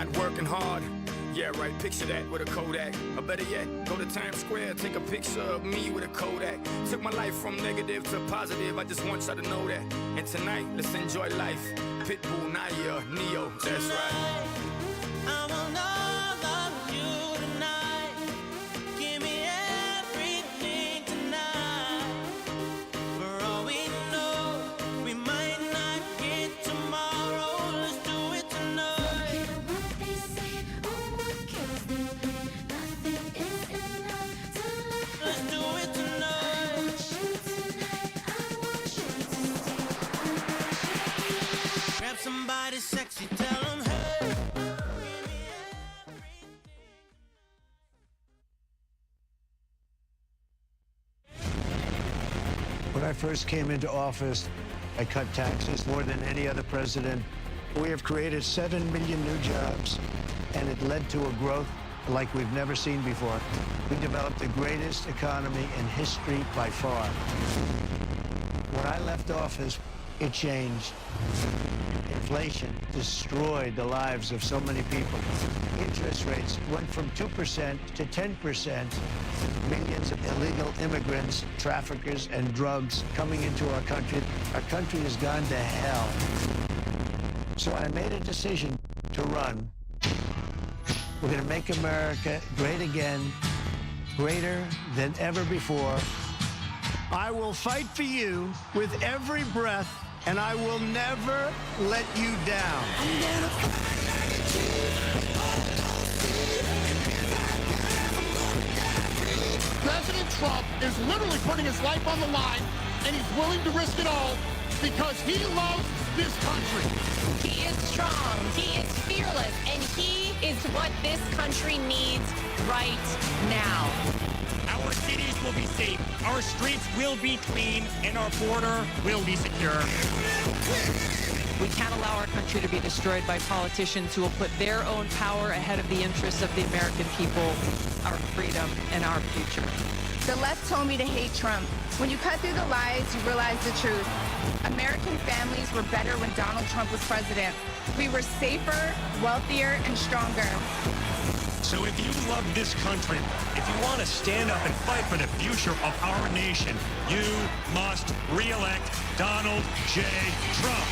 not working hard. Yeah, right, picture that with a Kodak. Or better yet, go to Times Square, take a picture of me with a Kodak. Took my life from negative to positive, I just want y'all to know that. And tonight, let's enjoy life. Pitbull, Naya, Neo, that's right. I want all of you tonight. Give me everything tonight. For all we know, we might not get tomorrow. Let's do it tonight. What they say, oh, what kills them, nothing is enough to love. Let's do it tonight. I want you tonight, I want you to stay. Grab somebody sexy, tell them hey. When I first came into office, I cut taxes more than any other president. We have created 7 million new jobs, and it led to a growth like we've never seen before. We developed the greatest economy in history by far. When I left office, it changed. Inflation destroyed the lives of so many people. Interest rates went from 2% to 10%. Millions of illegal immigrants, traffickers, and drugs coming into our country. Our country has gone to hell. So I made a decision to run. We're going to make America great again, greater than ever before. I will fight for you with every breath, and I will never let you down. President Trump is literally putting his life on the line, and he's willing to risk it all because he loves this country. He is strong, he is fearless, and he is what this country needs right now. Our cities will be safe, our streets will be clean, and our border will be secure. We can't allow our country to be destroyed by politicians who will put their own power ahead of the interests of the American people, our freedom, and our future. The left told me to hate Trump. When you cut through the lies, you realize the truth. American families were better when Donald Trump was president. We were safer, wealthier, and stronger. So if you love this country, if you want to stand up and fight for the future of our nation, you must re-elect Donald J. Trump.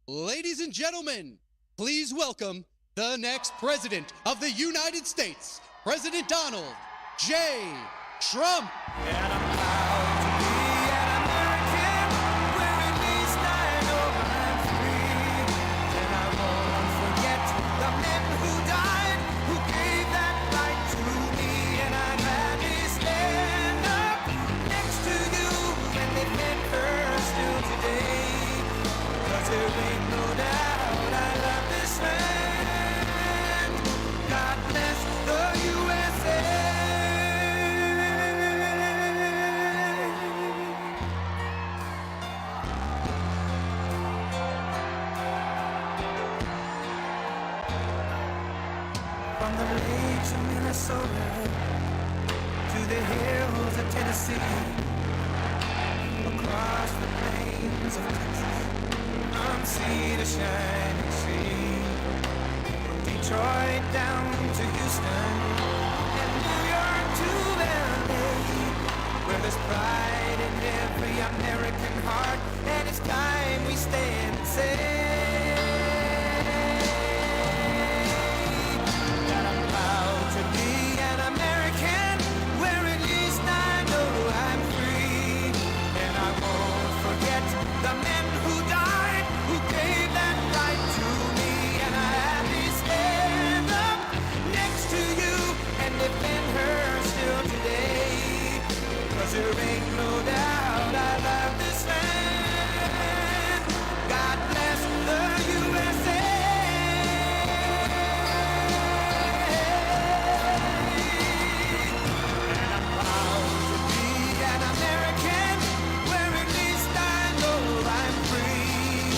Ladies and gentlemen, please welcome the next President of the United States, President Donald J. Trump. And I'm proud to be an American, where at least I know I'm free. And I won't forget the men who died, who gave that right to me. And I'd gladly stand up next to you and defend her still today. 'Cause there ain't no doubt I love this land. God bless the USA. From the lakes of Minnesota to the hills of Tennessee, across the plains of Texas, from sea to shining sea, from Detroit down to Houston, and New York to LA, where there's pride in every American heart, and it's time we stand and say that I'm proud to be an American, where at least I know I'm free, and I won't forget the men who died, who gave that right to me, and I happily stand up next to you and defend her still today. 'Cause there ain't no doubt I love this land. God bless the USA. And I'm proud to be an American, where at least I know I'm free.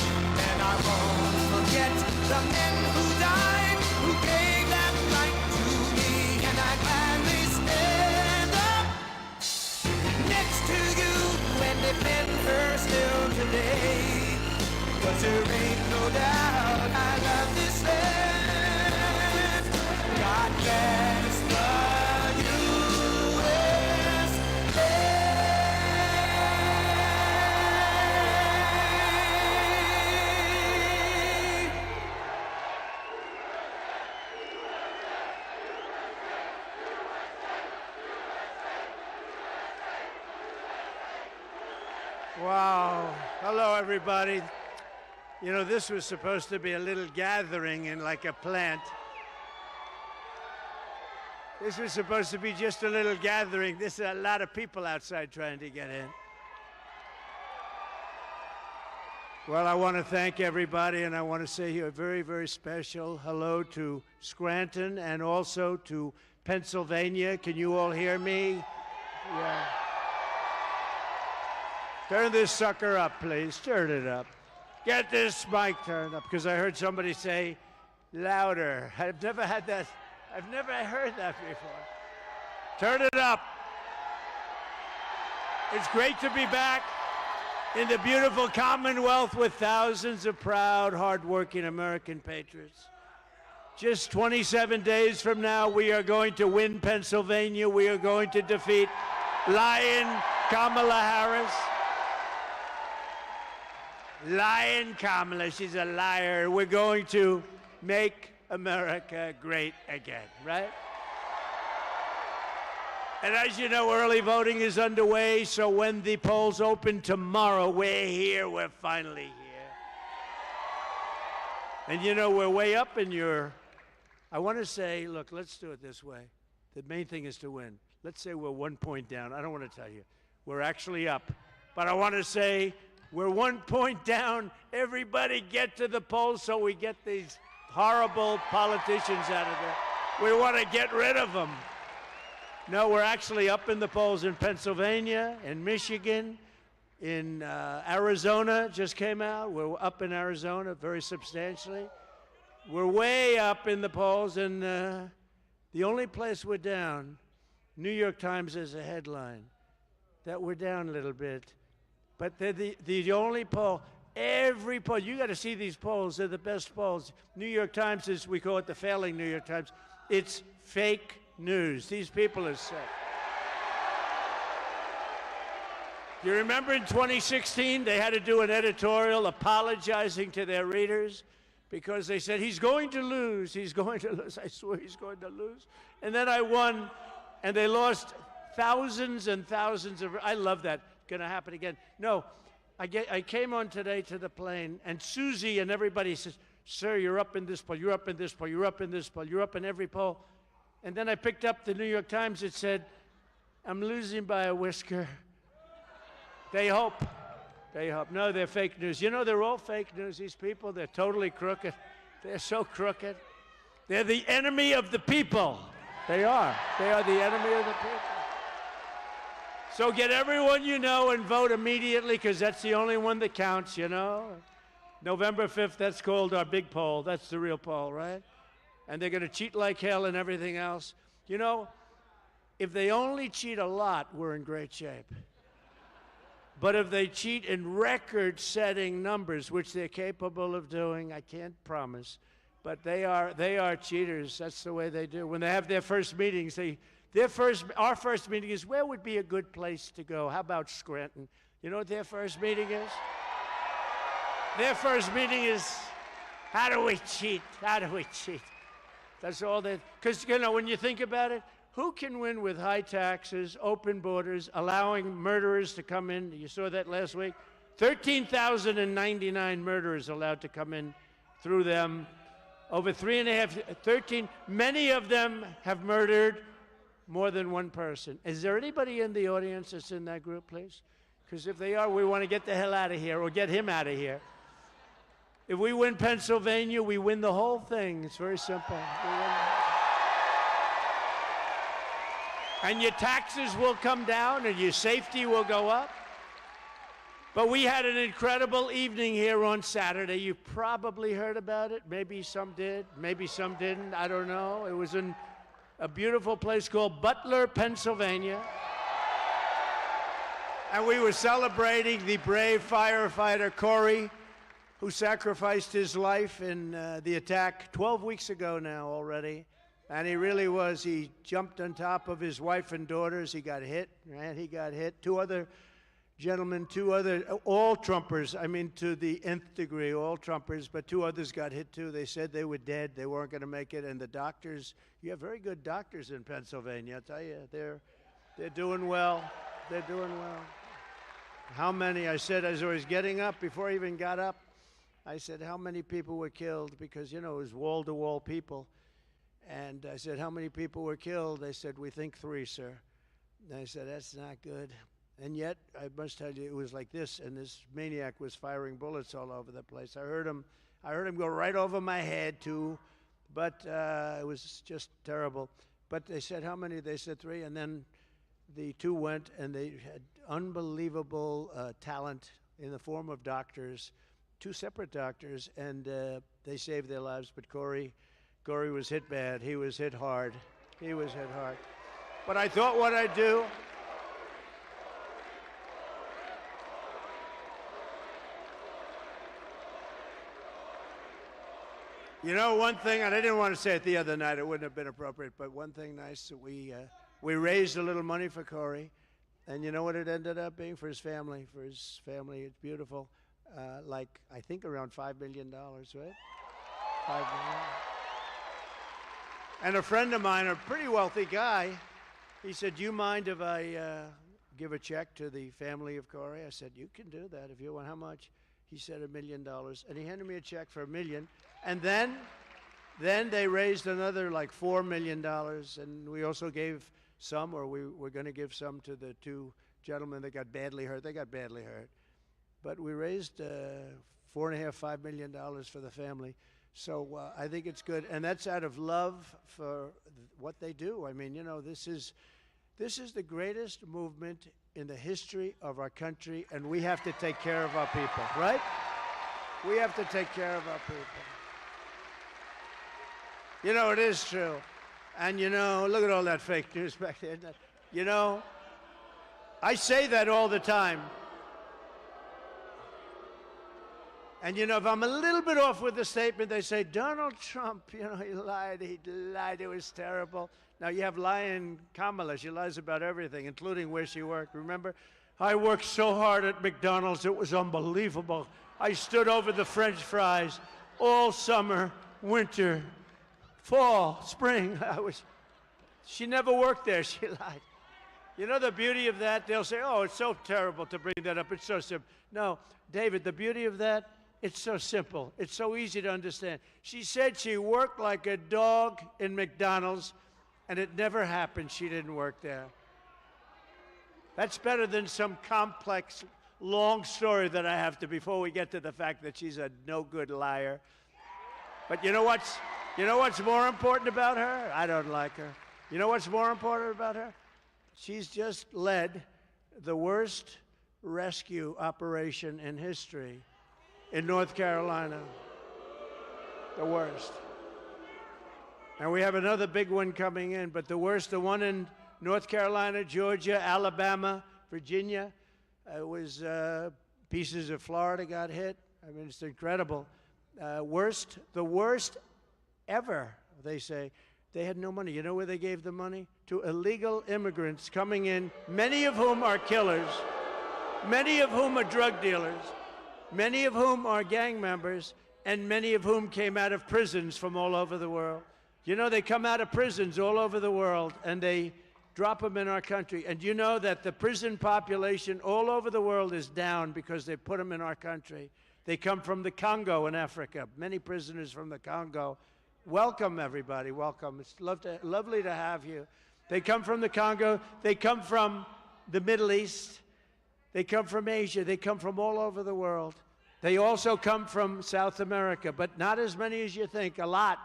And I won't forget the men who died, who gave that right to me. And I gladly stand up day. 'Cause there ain't no doubt I love this land. God bless the Wow. Hello, everybody. You know, this was supposed to be a little gathering in like a plant. This was supposed to be just a little gathering. There's a lot of people outside trying to get in. Well, I want to thank everybody, and I want to say here a very, very special hello to Scranton and also to Pennsylvania. Can you all hear me? Yeah. Turn this sucker up, please. Turn it up. Get this mic turned up, because I heard somebody say louder. I've never had that. I've never heard that before. Turn it up. It's great to be back in the beautiful Commonwealth with thousands of proud, hardworking American patriots. Just 27 days from now, we are going to win Pennsylvania. We are going to defeat Lion Kamala Harris. Lion Kamala, she's a liar. We're going to make America great again, right? And as you know, early voting is underway, so when the polls open tomorrow, we're here, we're finally here. And you know, we're way up in your, I want to say, look, let's do it this way. The main thing is to win. Let's say we're 1 point down. I don't want to tell you. We're actually up. But I want to say, we're 1 point down. Everybody get to the polls so we get these horrible politicians out of there. We want to get rid of them. No, we're actually up in the polls in Pennsylvania, in Michigan, in Arizona just came out. We're up in Arizona very substantially. We're way up in the polls, and the only place we're down, New York Times has a headline that we're down a little bit. But they're the only poll, every poll, you got to see these polls, they're the best polls. New York Times is, we call it the failing New York Times. It's fake news. These people are sick. You remember in 2016, they had to do an editorial apologizing to their readers because they said, he's going to lose, he's going to lose. I swear he's going to lose. And then I won, and they lost thousands and thousands of, I love that. Going to happen again. No, I came on today to the plane, and Susie and everybody says, sir, you're up in this poll, you're up in this poll, you're up in this poll, you're up in every poll. And then I picked up the New York Times. It said, I'm losing by a whisker. They hope. They hope. No, they're fake news. You know, they're all fake news, these people. They're totally crooked. They're so crooked. They're the enemy of the people. They are. They are the enemy of the people. So get everyone you know and vote immediately, because that's the only one that counts, you know. November 5th, that's called our big poll. That's the real poll, right? And they're going to cheat like hell and everything else. You know, if they only cheat a lot, we're in great shape. But if they cheat in record-setting numbers, which they're capable of doing, I can't promise, but they are cheaters. That's the way they do. When they have their first meetings, our first meeting is, where would be a good place to go? How about Scranton? You know what their first meeting is? Their first meeting is, how do we cheat? How do we cheat? That's all they, because, you know, when you think about it, who can win with high taxes, open borders, allowing murderers to come in? You saw that last week? 13,099 murderers allowed to come in through them. Over 13, many of them have murdered more than one person. Is there anybody in the audience that's in that group, please? Because if they are, we want to get the hell out of here or get him out of here. If we win Pennsylvania, we win the whole thing. It's very simple. And your taxes will come down and your safety will go up. But we had an incredible evening here on Saturday. You probably heard about it. Maybe some did, maybe some didn't. I don't know. It was in a beautiful place called Butler, Pennsylvania. And we were celebrating the brave firefighter Corey, who sacrificed his life in the attack 12 weeks ago now already. And he really was. He jumped on top of his wife and daughters. He got hit, right? He got hit. Two other gentlemen, all Trumpers, I mean, to the nth degree, all Trumpers, but two others got hit too. They said they were dead. They weren't going to make it. And the doctors, you have very good doctors in Pennsylvania, I'll tell you. They're doing well. They're doing well. How many, I said as I was getting up, before I even got up, I said, how many people were killed? Because, you know, it was wall-to-wall people. And I said, how many people were killed? They said, we think 3, sir. And I said, that's not good. And yet, I must tell you, it was like this, and this maniac was firing bullets all over the place. I heard him go right over my head, too, but it was just terrible. But they said, how many? They said 3, and then the 2 went, and they had unbelievable talent in the form of doctors, 2 separate doctors, and they saved their lives. But Corey was hit bad. He was hit hard. He was hit hard. But I thought what I'd do. You know, one thing, and I didn't want to say it the other night, it wouldn't have been appropriate, but one thing nice that we raised a little money for Corey, and you know what it ended up being for his family? For his family, it's beautiful. Like, I think around $5 million, right? $5 million. And a friend of mine, a pretty wealthy guy, he said, do you mind if I give a check to the family of Corey? I said, you can do that if you want. How much? He said $1 million. And he handed me a check for $1 million. And then they raised another like $4 million. And we also gave some, or we were going to give some to the 2 gentlemen that got badly hurt. They got badly hurt. But we raised $4.5–5 million for the family. So I think it's good, and that's out of love for what they do. I mean, you know, this is the greatest movement in the history of our country, and we have to take care of our people, right? We have to take care of our people. You know, it is true. And, you know, look at all that fake news back there. You know, I say that all the time. And, you know, if I'm a little bit off with the statement, they say, Donald Trump, you know, he lied, it was terrible. Now, you have lying Kamala. She lies about everything, including where she worked. Remember? I worked so hard at McDonald's, it was unbelievable. I stood over the French fries all summer, winter, fall, spring. She never worked there. She lied. You know the beauty of that? They'll say, oh, it's so terrible to bring that up. It's so simple. No, David, the beauty of that, it's so simple. It's so easy to understand. She said she worked like a dog in McDonald's, and it never happened. She didn't work there. That's better than some complex, long story that I have to before we get to the fact that she's a no-good liar. But you know what's more important about her? I don't like her. You know what's more important about her? She's just led the worst rescue operation in history in North Carolina. The worst. And we have another big one coming in, but the worst, the one in North Carolina, Georgia, Alabama, Virginia, pieces of Florida got hit. I mean, it's incredible. The worst ever, they say. They had no money. You know where they gave the money? To illegal immigrants coming in, many of whom are killers, many of whom are drug dealers, many of whom are gang members, and many of whom came out of prisons from all over the world. You know, they come out of prisons all over the world, and they drop them in our country. And you know that the prison population all over the world is down because they put them in our country. They come from the Congo in Africa, many prisoners from the Congo. Welcome, everybody. Welcome. It's lovely to have you. They come from the Congo. They come from the Middle East. They come from Asia. They come from all over the world. They also come from South America, but not as many as you think, a lot.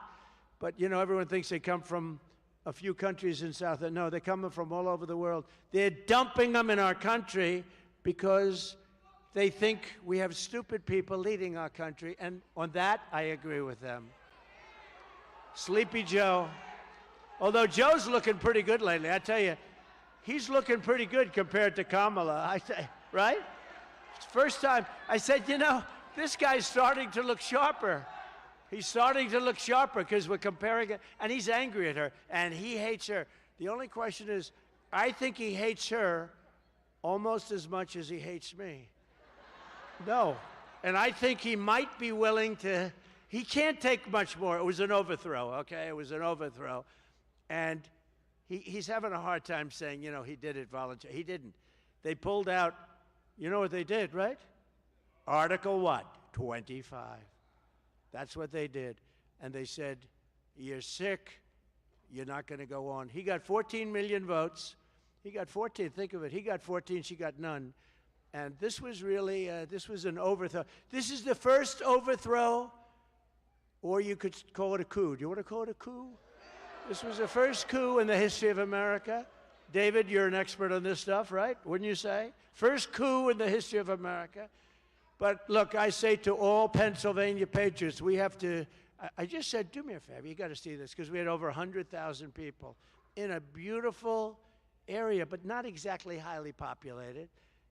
But, you know, everyone thinks they come from a few countries in South. No, they're coming from all over the world. They're dumping them in our country because they think we have stupid people leading our country. And on that, I agree with them. Sleepy Joe. Although Joe's looking pretty good lately. I tell you, he's looking pretty good compared to Kamala, I say, right? First time, I said, you know, this guy's starting to look sharper. He's starting to look sharper because we're comparing it, and he's angry at her, and he hates her. The only question is, I think he hates her almost as much as he hates me. No. And I think he might be willing to, he can't take much more. It was an overthrow, okay? It was an overthrow. And he's having a hard time saying, you know, he did it voluntarily. He didn't. They pulled out, you know what they did, right? Article what? 25. That's what they did. And they said, you're sick, you're not going to go on. He got 14 million votes. He got 14, think of it. He got 14, she got none. And this was really, this was an overthrow. This is the first overthrow, or you could call it a coup. Do you want to call it a coup? This was the first coup in the history of America. David, you're an expert on this stuff, right? Wouldn't you say? First coup in the history of America. But look, I say to all Pennsylvania patriots, we have to, I just said, do me a favor, you got to see this, because we had over 100,000 people in a beautiful area, but not exactly highly populated.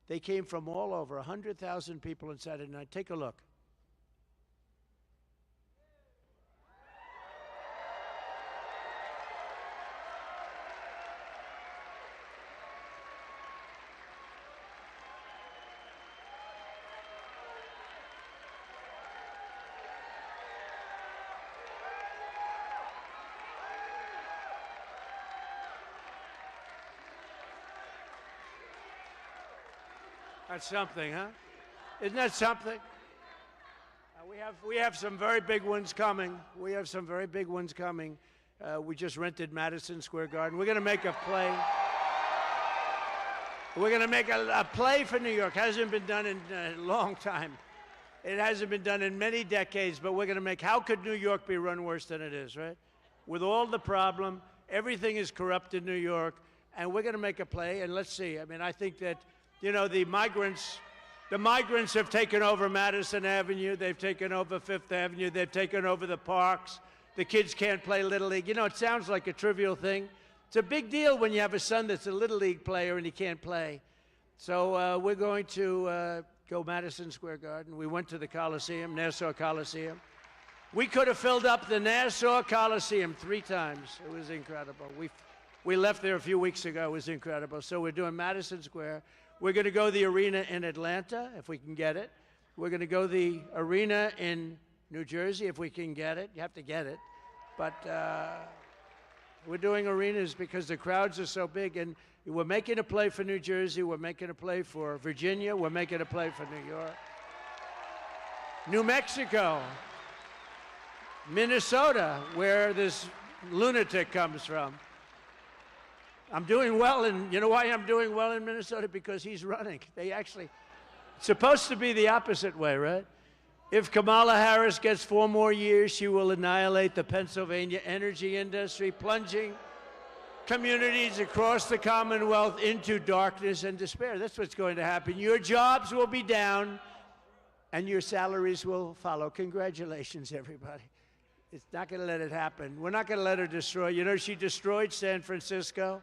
They came from all over, 100,000 people on Saturday night. Take a look. That's something, huh? Isn't that something? We have some very big ones coming. We have some very big ones coming. We just rented Madison Square Garden. We're going to make a play. We're going to make a play for New York. Hasn't been done in a long time. It hasn't been done in many decades, but we're going to make, how could New York be run worse than it is, right? With all the problem, everything is corrupt in New York, and we're going to make a play, and let's see. I mean, I think that, you know, the migrants have taken over Madison Avenue. They've taken over Fifth Avenue. They've taken over the parks. The kids can't play Little League. You know, it sounds like a trivial thing. It's a big deal when you have a son that's a Little League player and he can't play. So we're going to go Madison Square Garden. We went to the Coliseum, Nassau Coliseum. We could have filled up the Nassau Coliseum 3 times. It was incredible. We left there a few weeks ago. It was incredible. So we're doing Madison Square. We're going to go the arena in Atlanta, if we can get it. We're going to go the arena in New Jersey, if we can get it. You have to get it. But we're doing arenas because the crowds are so big. And we're making a play for New Jersey. We're making a play for Virginia. We're making a play for New York. New Mexico. Minnesota, where this lunatic comes from. I'm doing well, and you know why I'm doing well in Minnesota? Because he's running. They actually, it's supposed to be the opposite way, right? If Kamala Harris gets 4 more years, she will annihilate the Pennsylvania energy industry, plunging communities across the Commonwealth into darkness and despair. That's what's going to happen. Your jobs will be down, and your salaries will follow. Congratulations, everybody. It's not going to let it happen. We're not going to let her destroy. You know, she destroyed San Francisco.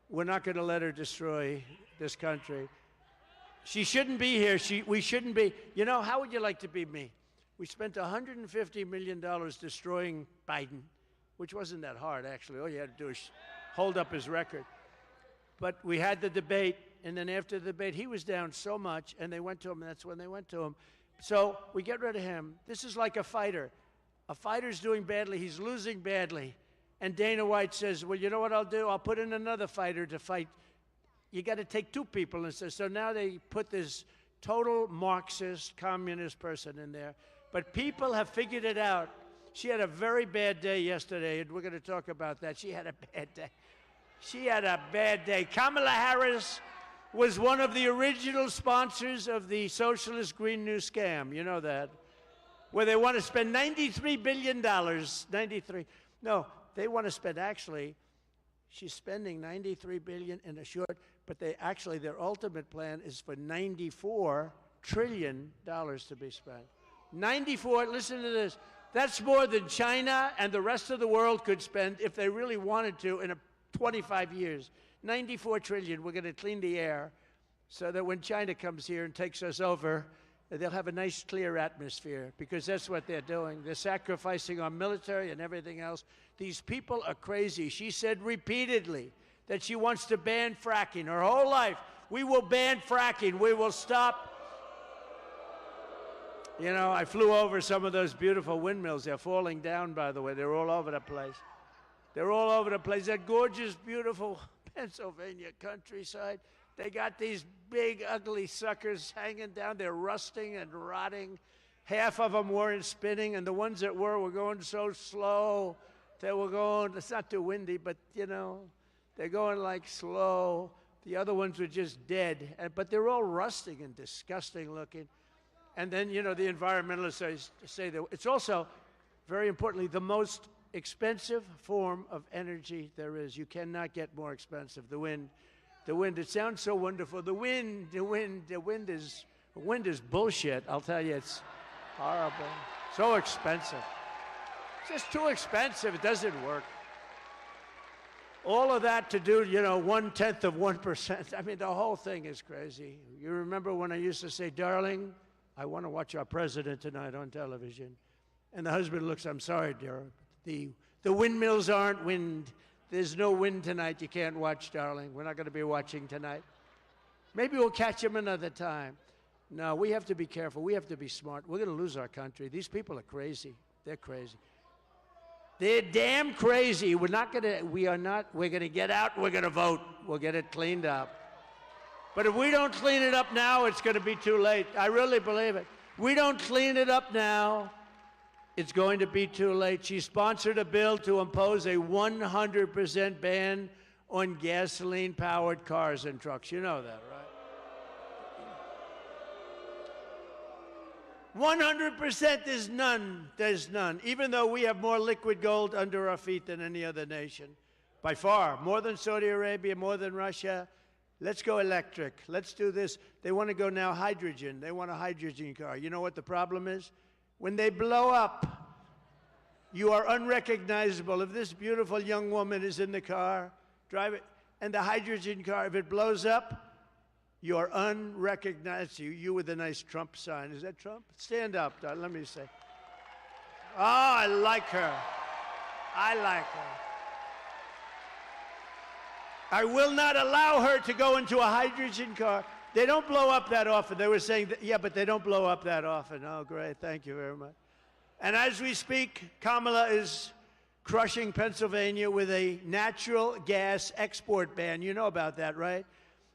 We're not going to let her destroy this country. She shouldn't be here. We shouldn't be. You know, how would you like to be me? We spent $150 million destroying Biden, which wasn't that hard, actually. All you had to do is hold up his record. But we had the debate, and then after the debate, he was down so much, and they went to him, and that's when they went to him. So we get rid of him. This is like a fighter. A fighter's doing badly. He's losing badly. And Dana White says, well, you know what I'll do? I'll put in another fighter to fight. You got to take 2 people. And so now they put this total Marxist, communist person in there. But people have figured it out. She had a very bad day yesterday, and we're going to talk about that. She had a bad day. She had a bad day. Kamala Harris was one of the original sponsors of the socialist Green New scam. You know that. Where they want to spend $93 billion. 93. No. They want to spend, actually, she's spending $93 billion in a short, but their ultimate plan is for $94 trillion to be spent. 94, listen to this, that's more than China and the rest of the world could spend if they really wanted to in 25 years. 94 trillion. We're going to clean the air so that when China comes here and takes us over, they'll have a nice, clear atmosphere, because that's what they're doing. They're sacrificing our military and everything else. These people are crazy. She said repeatedly that she wants to ban fracking her whole life. We will ban fracking. We will stop. You know, I flew over some of those beautiful windmills. They're falling down, by the way. They're all over the place. They're all over the place. That gorgeous, beautiful Pennsylvania countryside. They got these big, ugly suckers hanging down. They're rusting and rotting. Half of them weren't spinning, and the ones that were going so slow. They were going, it's not too windy, but, you know, they're going like slow. The other ones were just dead. But they're all rusting and disgusting looking. And then, you know, the environmentalists say that it's also, very importantly, the most expensive form of energy there is. You cannot get more expensive. The wind, it sounds so wonderful. The wind is bullshit. I'll tell you, it's horrible. So expensive. It's just too expensive. It doesn't work. All of that to do, you know, 1/10 of 1%. I mean, the whole thing is crazy. You remember when I used to say, darling, I want to watch our president tonight on television. And the husband looks, I'm sorry, dear. The windmills aren't wind. There's no wind tonight. You can't watch, darling. We're not going to be watching tonight. Maybe we'll catch him another time. No, we have to be careful. We have to be smart. We're going to lose our country. These people are crazy. They're crazy. They're damn crazy. We're going to get out. We're going to vote. We'll get it cleaned up. But if we don't clean it up now, it's going to be too late. I really believe it. We don't clean it up now, it's going to be too late. She sponsored a bill to impose a 100% ban on gasoline-powered cars and trucks. You know that, right? 100%, there's none. There's none. Even though we have more liquid gold under our feet than any other nation. By far. More than Saudi Arabia, more than Russia. Let's go electric. Let's do this. They want to go now hydrogen. They want a hydrogen car. You know what the problem is? When they blow up, you are unrecognizable. If this beautiful young woman is in the car, drive it, and the hydrogen car, if it blows up, you are unrecognizable. You with a nice Trump sign. Is that Trump? Stand up, let me say. Oh, I like her. I like her. I will not allow her to go into a hydrogen car. They don't blow up that often. They were saying, that, yeah, but they don't blow up that often. Oh, great. Thank you very much. And as we speak, Kamala is crushing Pennsylvania with a natural gas export ban. You know about that, right?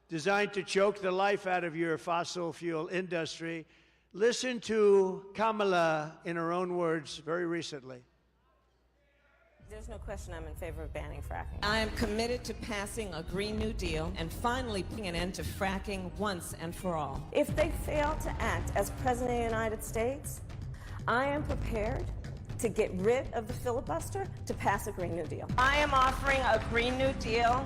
Designed to choke the life out of your fossil fuel industry. Listen to Kamala in her own words very recently. There's no question I'm in favor of banning fracking. I am committed to passing a Green New Deal and finally putting an end to fracking once and for all. If they fail to act as President of the United States, I am prepared to get rid of the filibuster to pass a Green New Deal. I am offering a Green New Deal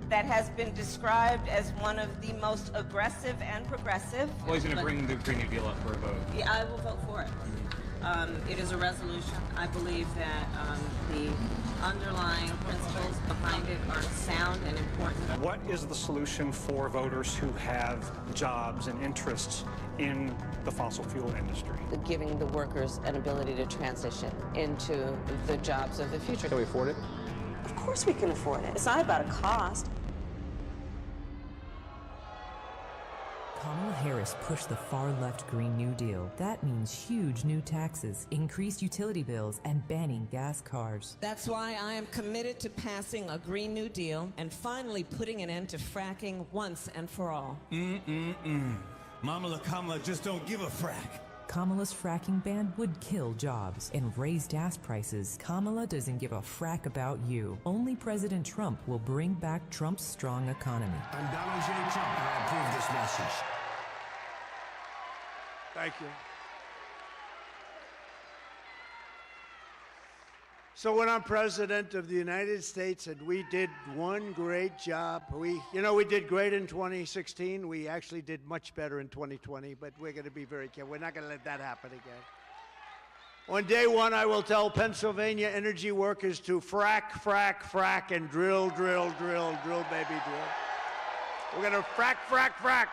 that has been described as one of the most aggressive and progressive. Well, he's going to bring the Green New Deal up for a vote. Yeah, I will vote for it. It is a resolution. I believe that the underlying principles behind it are sound and important. What is the solution for voters who have jobs and interests in the fossil fuel industry? Giving the workers an ability to transition into the jobs of the future. Can we afford it? Of course we can afford it. It's not about a cost. Kamala Harris pushed the far-left Green New Deal. That means huge new taxes, increased utility bills, and banning gas cars. That's why I am committed to passing a Green New Deal and finally putting an end to fracking once and for all. Kamala just don't give a frack. Kamala's fracking ban would kill jobs and raise gas prices. Kamala doesn't give a frack about you. Only President Trump will bring back Trump's strong economy. I'm Donald J. Trump, and I approve this message. Thank you. So when I'm president of the United States, and we did one great job. We did great in 2016. We actually did much better in 2020, but we're going to be very careful. We're not going to let that happen again. On day one, I will tell Pennsylvania energy workers to frack, frack, frack, and drill, drill, drill, drill, baby, drill. We're going to frack, frack, frack.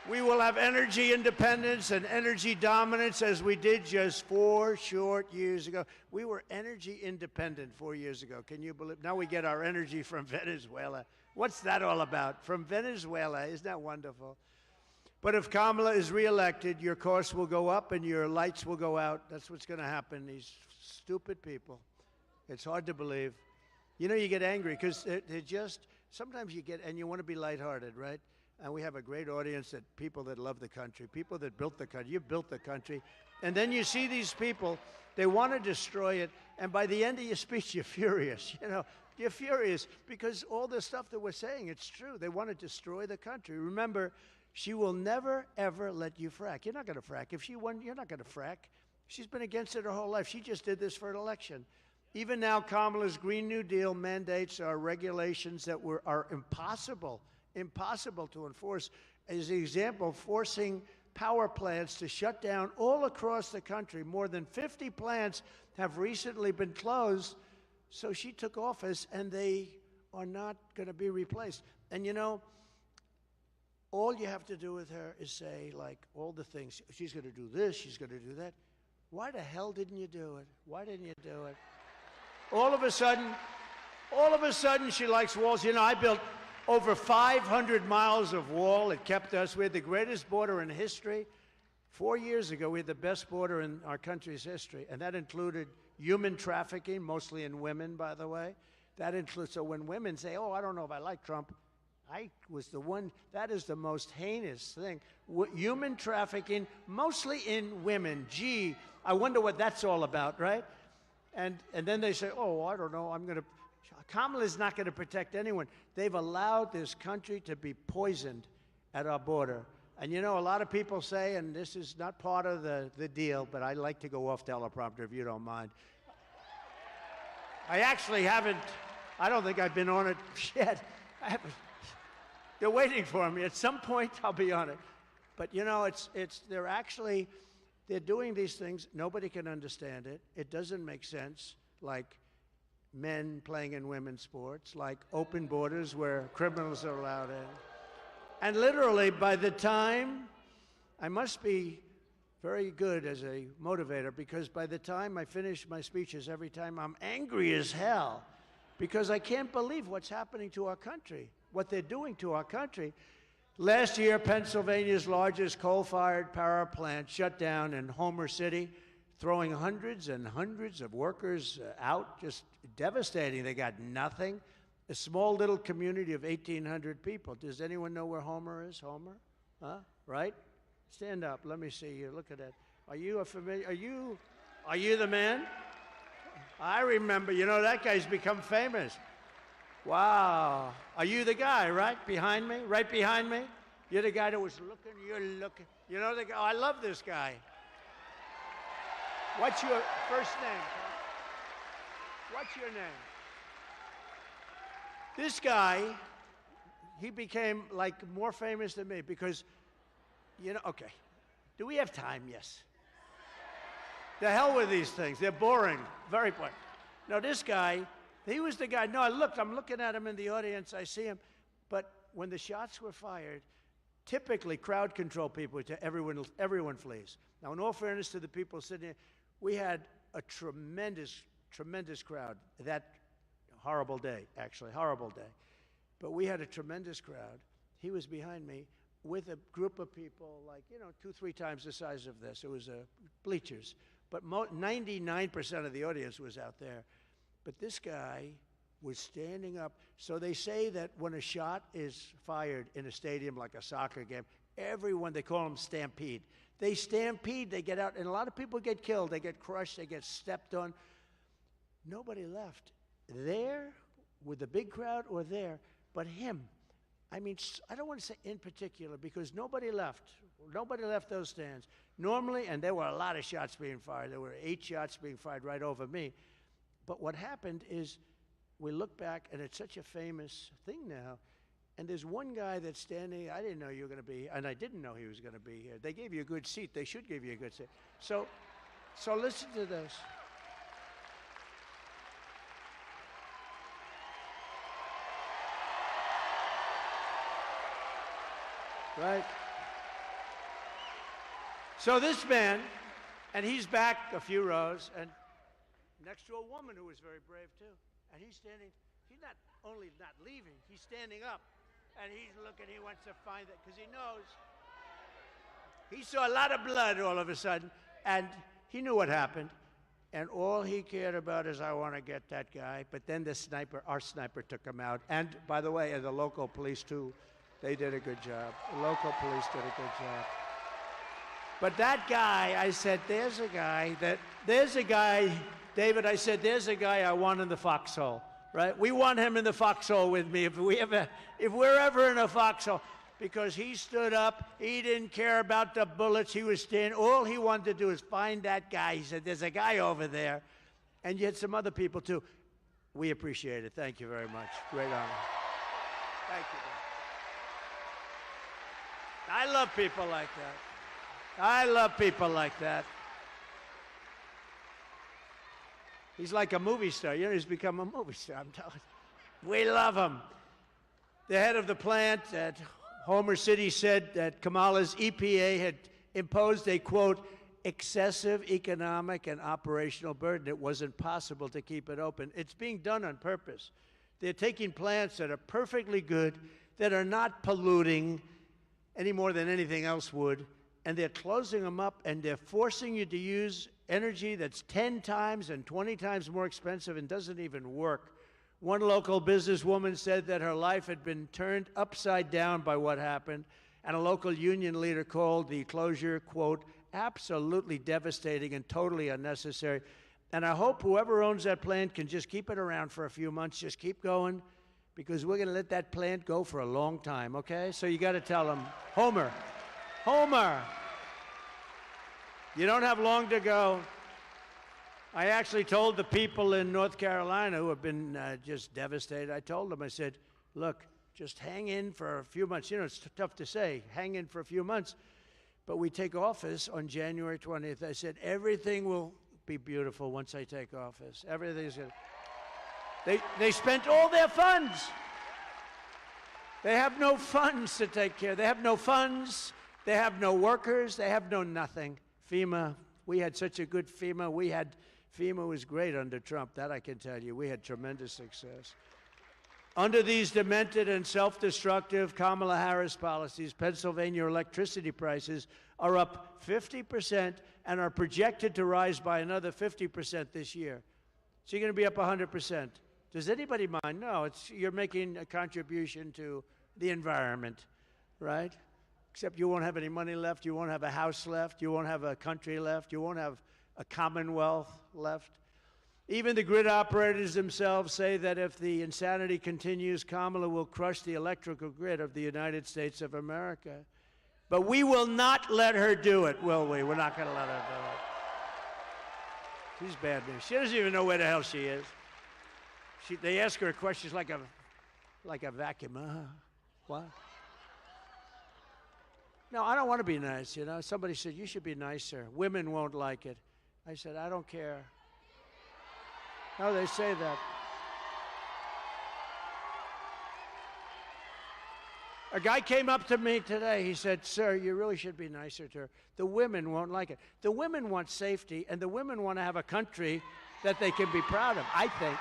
We will have energy independence and energy dominance as we did just 4 short years ago. We were energy independent 4 years ago. Can you believe? Now we get our energy from Venezuela. What's that all about? From Venezuela. Isn't that wonderful? But if Kamala is reelected, your costs will go up and your lights will go out. That's what's going to happen. These stupid people. It's hard to believe. You know, you get angry because they just, sometimes you get, and you want to be lighthearted, right? And we have a great audience that people that love the country, people that built the country. You built the country. And then you see these people, they want to destroy it. And by the end of your speech, you're furious. You know, you're furious because all the stuff that we're saying, it's true. They want to destroy the country. Remember, she will never, ever let you frack. You're not going to frack. If she won, you're not going to frack. She's been against it her whole life. She just did this for an election. Even now, Kamala's Green New Deal mandates are regulations that are impossible to enforce. As an example, forcing power plants to shut down all across the country. More than 50 plants have recently been closed. So she took office, and they are not going to be replaced. And you know, all you have to do with her is say, like, all the things. She's going to do this, she's going to do that. Why the hell didn't you do it? Why didn't you do it? All of a sudden, she likes walls. You know, I built over 500 miles of wall. It kept us. We had the greatest border in history. 4 years ago, we had the best border in our country's history, and that included human trafficking, mostly in women, by the way. That includes, so when women say, oh, I don't know if I like Trump, I was the one, that is the most heinous thing. Human trafficking, mostly in women. Gee, I wonder what that's all about, right? And then they say, oh, I don't know, Kamala's not going to protect anyone. They've allowed this country to be poisoned at our border. And you know, a lot of people say, and this is not part of the deal, but I like to go off teleprompter if you don't mind. I actually haven't, I don't think I've been on it yet. I haven't. They're waiting for me. At some point, I'll be on it. But you know, they're doing these things. Nobody can understand it. It doesn't make sense, like men playing in women's sports, like open borders where criminals are allowed in. And literally, by the time, I must be very good as a motivator, because by the time I finish my speeches, every time I'm angry as hell, because I can't believe what's happening to our country, what they're doing to our country. Last year, Pennsylvania's largest coal-fired power plant shut down in Homer City, throwing hundreds and hundreds of workers out, just devastating. They got nothing. A small little community of 1,800 people. Does anyone know where Homer is? Homer? Huh? Right? Stand up. Let me see you. Look at that. Are you a familiar? Are you the man? I remember. You know, that guy's become famous. Wow. Are you the guy, right? Behind me? Right behind me? You're the guy that was looking, you're looking. You know the guy? Oh, I love this guy. What's your first name? What's your name? This guy, he became like more famous than me because, you know, okay. Do we have time? Yes. The hell with these things. They're boring. Very boring. No, this guy, he was the guy. No, I'm looking at him in the audience. I see him. But when the shots were fired, typically crowd control people, everyone flees. Now, in all fairness to the people sitting here, we had a tremendous, tremendous crowd that horrible day, actually, horrible day. But we had a tremendous crowd. He was behind me with a group of people like, 2-3 times the size of this. It was bleachers. But 99% of the audience was out there. But this guy was standing up. So they say that when a shot is fired in a stadium like a soccer game, everyone, they call them stampede. They stampede, they get out, and a lot of people get killed. They get crushed, they get stepped on. Nobody left there with the big crowd or there, but him. I mean, I don't want to say in particular because nobody left. Nobody left those stands. Normally, and there were a lot of shots being fired. There were 8 shots being fired right over me. But what happened is we look back, and it's such a famous thing now, and there's one guy that's standing. I didn't know you were going to be, and I didn't know he was going to be here. They gave you a good seat. They should give you a good seat. So So listen to this. Right? So this man, and he's back a few rows, and next to a woman who was very brave too. And he's standing, he's not only not leaving, he's standing up. And he's looking, he wants to find it, because he knows. He saw a lot of blood all of a sudden, and he knew what happened. And all he cared about is, I want to get that guy. But then the sniper, our sniper, took him out. And by the way, the local police too, they did a good job. The local police did a good job. But that guy, I said, there's a guy, David, I said, there's a guy I want in the foxhole, right? We want him in the foxhole with me if we're ever in a foxhole, because he stood up, he didn't care about the bullets, he was standing, all he wanted to do is find that guy. He said, there's a guy over there, and you had some other people too. We appreciate it. Thank you very much. Great honor. Thank you. I love people like that. I love people like that. He's like a movie star. You know, he's become a movie star, I'm telling you. We love him. The head of the plant at Homer City said that Kamala's EPA had imposed a, quote, excessive economic and operational burden. It wasn't possible to keep it open. It's being done on purpose. They're taking plants that are perfectly good, that are not polluting any more than anything else would, and they're closing them up, and they're forcing you to use energy that's 10 times and 20 times more expensive and doesn't even work. One local businesswoman said that her life had been turned upside down by what happened, and a local union leader called the closure, quote, absolutely devastating and totally unnecessary. And I hope whoever owns that plant can just keep it around for a few months, just keep going, because we're going to let that plant go for a long time, okay? So you got to tell them, Homer, you don't have long to go. I actually told the people in North Carolina who have been just devastated, I told them, I said, look, just hang in for a few months. You know, it's tough to say, hang in for a few months. But we take office on January 20th. I said, everything will be beautiful once I take office. Everything's going to... They spent all their funds. They have no funds to take care of. They have no funds. They have no workers. They have no nothing. FEMA, we had such a good FEMA. FEMA was great under Trump, that I can tell you. We had tremendous success. Under these demented and self-destructive Kamala Harris policies, Pennsylvania electricity prices are up 50% and are projected to rise by another 50% this year. So you're going to be up 100%. Does anybody mind? No, you're making a contribution to the environment, right? Except you won't have any money left, you won't have a house left, you won't have a country left, you won't have a commonwealth left. Even the grid operators themselves say that if the insanity continues, Kamala will crush the electrical grid of the United States of America. But we will not let her do it, will we? We're not going to let her do it. She's bad news. She doesn't even know where the hell she is. They ask her a question, she's like a vacuum. What? No, I don't want to be nice, you know. Somebody said, you should be nicer. Women won't like it. I said, I don't care. No, they say that. A guy came up to me today. He said, sir, you really should be nicer to her. The women won't like it. The women want safety, and the women want to have a country that they can be proud of, I think.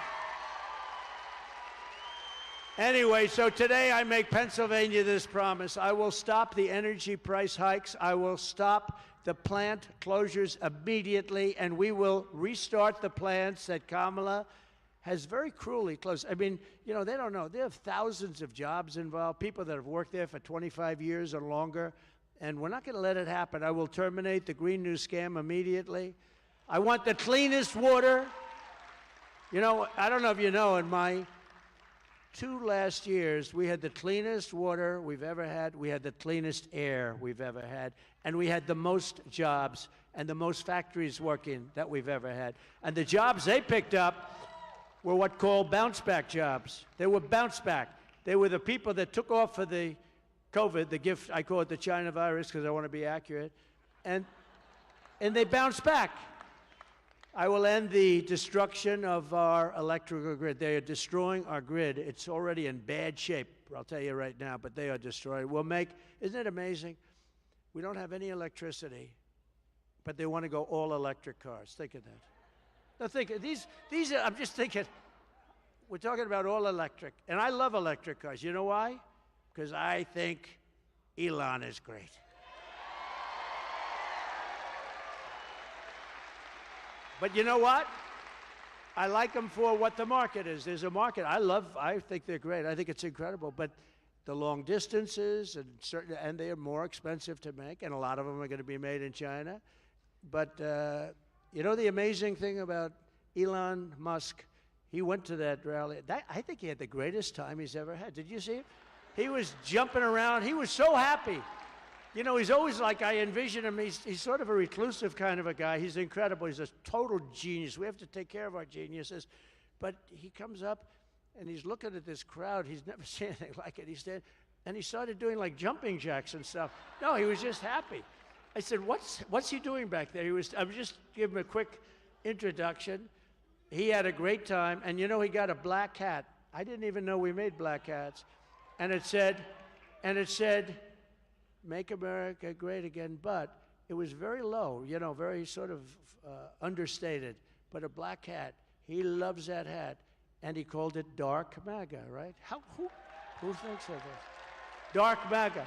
Anyway, so today I make Pennsylvania this promise. I will stop the energy price hikes. I will stop the plant closures immediately, and we will restart the plants that Kamala has very cruelly closed. I mean, you know, they don't know. They have thousands of jobs involved, people that have worked there for 25 years or longer, and we're not going to let it happen. I will terminate the Green New Scam immediately. I want the cleanest water. You know, I don't know if you know, in my 2 last years, we had the cleanest water we've ever had, we had the cleanest air we've ever had, and we had the most jobs and the most factories working that we've ever had. And the jobs they picked up were what called bounce-back jobs. They were bounce-back. They were the people that took off for the COVID, the gift, I call it the China virus because I want to be accurate, and they bounced back. I will end the destruction of our electrical grid. They are destroying our grid. It's already in bad shape, I'll tell you right now, but they are destroying. Isn't it amazing? We don't have any electricity, but they want to go all electric cars. Think of that. Now think, these are, I'm just thinking, we're talking about all electric, and I love electric cars. You know why? Because I think Elon is great. But you know what? I like them for what the market is. There's a market. I think they're great. I think it's incredible. But the long distances and they are more expensive to make, and a lot of them are going to be made in China. But you know the amazing thing about Elon Musk? He went to that rally. I think he had the greatest time he's ever had. Did you see him? He was jumping around. He was so happy. You know, he's always like, I envision him, he's sort of a reclusive kind of a guy. He's incredible. He's a total genius. We have to take care of our geniuses. But he comes up, and he's looking at this crowd. He's never seen anything like it. And he started doing, like, jumping jacks and stuff. No, he was just happy. I said, what's he doing back there? I was just giving him a quick introduction. He had a great time. And, you know, he got a black hat. I didn't even know we made black hats. And it said, Make America Great Again, but it was very low, you know, very sort of understated, but a black hat. He loves that hat, and he called it Dark MAGA, right? Who thinks of it? Dark MAGA.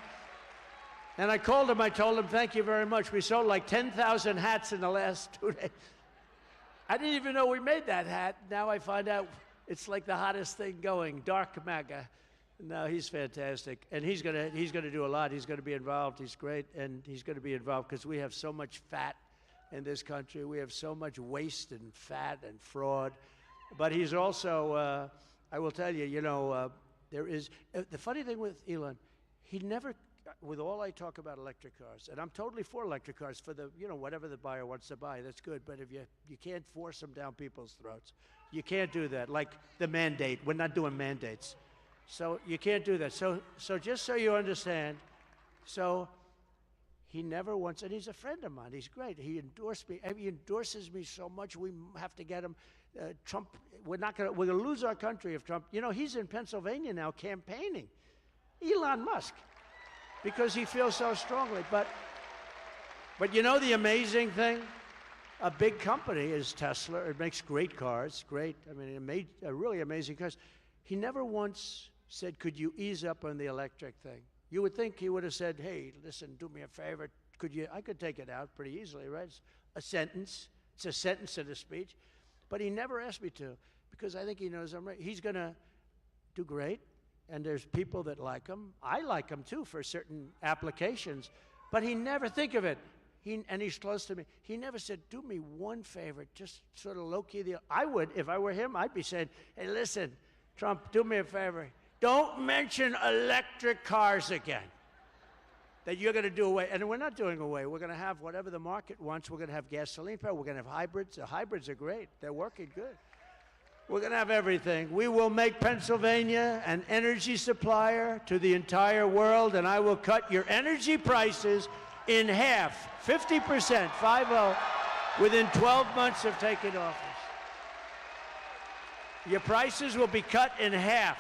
And I told him, thank you very much. We sold like 10,000 hats in the last 2 days. I didn't even know we made that hat. Now I find out it's like the hottest thing going, Dark MAGA. No, he's fantastic, and he's gonna do a lot. He's gonna be involved. He's great, and he's gonna be involved because we have so much fat in this country. We have so much waste and fat and fraud. But he's also, I will tell you, you know, there is the funny thing with Elon. He never, with all I talk about electric cars, and I'm totally for electric cars for the, you know, whatever the buyer wants to buy. That's good. But if you can't force them down people's throats, you can't do that. Like the mandate. We're not doing mandates. So you can't do that. So just so you understand, so he never wants, and he's a friend of mine. He's great. He endorsed me. He endorses me so much. We have to get him. Trump. We're gonna lose our country if Trump. You know, he's in Pennsylvania now campaigning, Elon Musk, because he feels so strongly. But you know the amazing thing, a big company is Tesla. It makes great cars. Great. I mean, it made really amazing cars. He never once said, could you ease up on the electric thing? You would think he would have said, hey, listen, do me a favor. I could take it out pretty easily, right? It's a sentence. It's a sentence in a speech. But he never asked me to, because I think he knows I'm right. He's going to do great, and there's people that like him. I like him, too, for certain applications. But he never think of it. And he's close to me. He never said, do me one favor, just sort of low-key. I would, if I were him, I'd be saying, hey, listen, Trump, do me a favor. Don't mention electric cars again. That you're going to do away. And we're not doing away. We're going to have whatever the market wants. We're going to have gasoline power. We're going to have hybrids. The hybrids are great. They're working good. We're going to have everything. We will make Pennsylvania an energy supplier to the entire world, and I will cut your energy prices in half, 50%, 50, within 12 months of taking office. Your prices will be cut in half.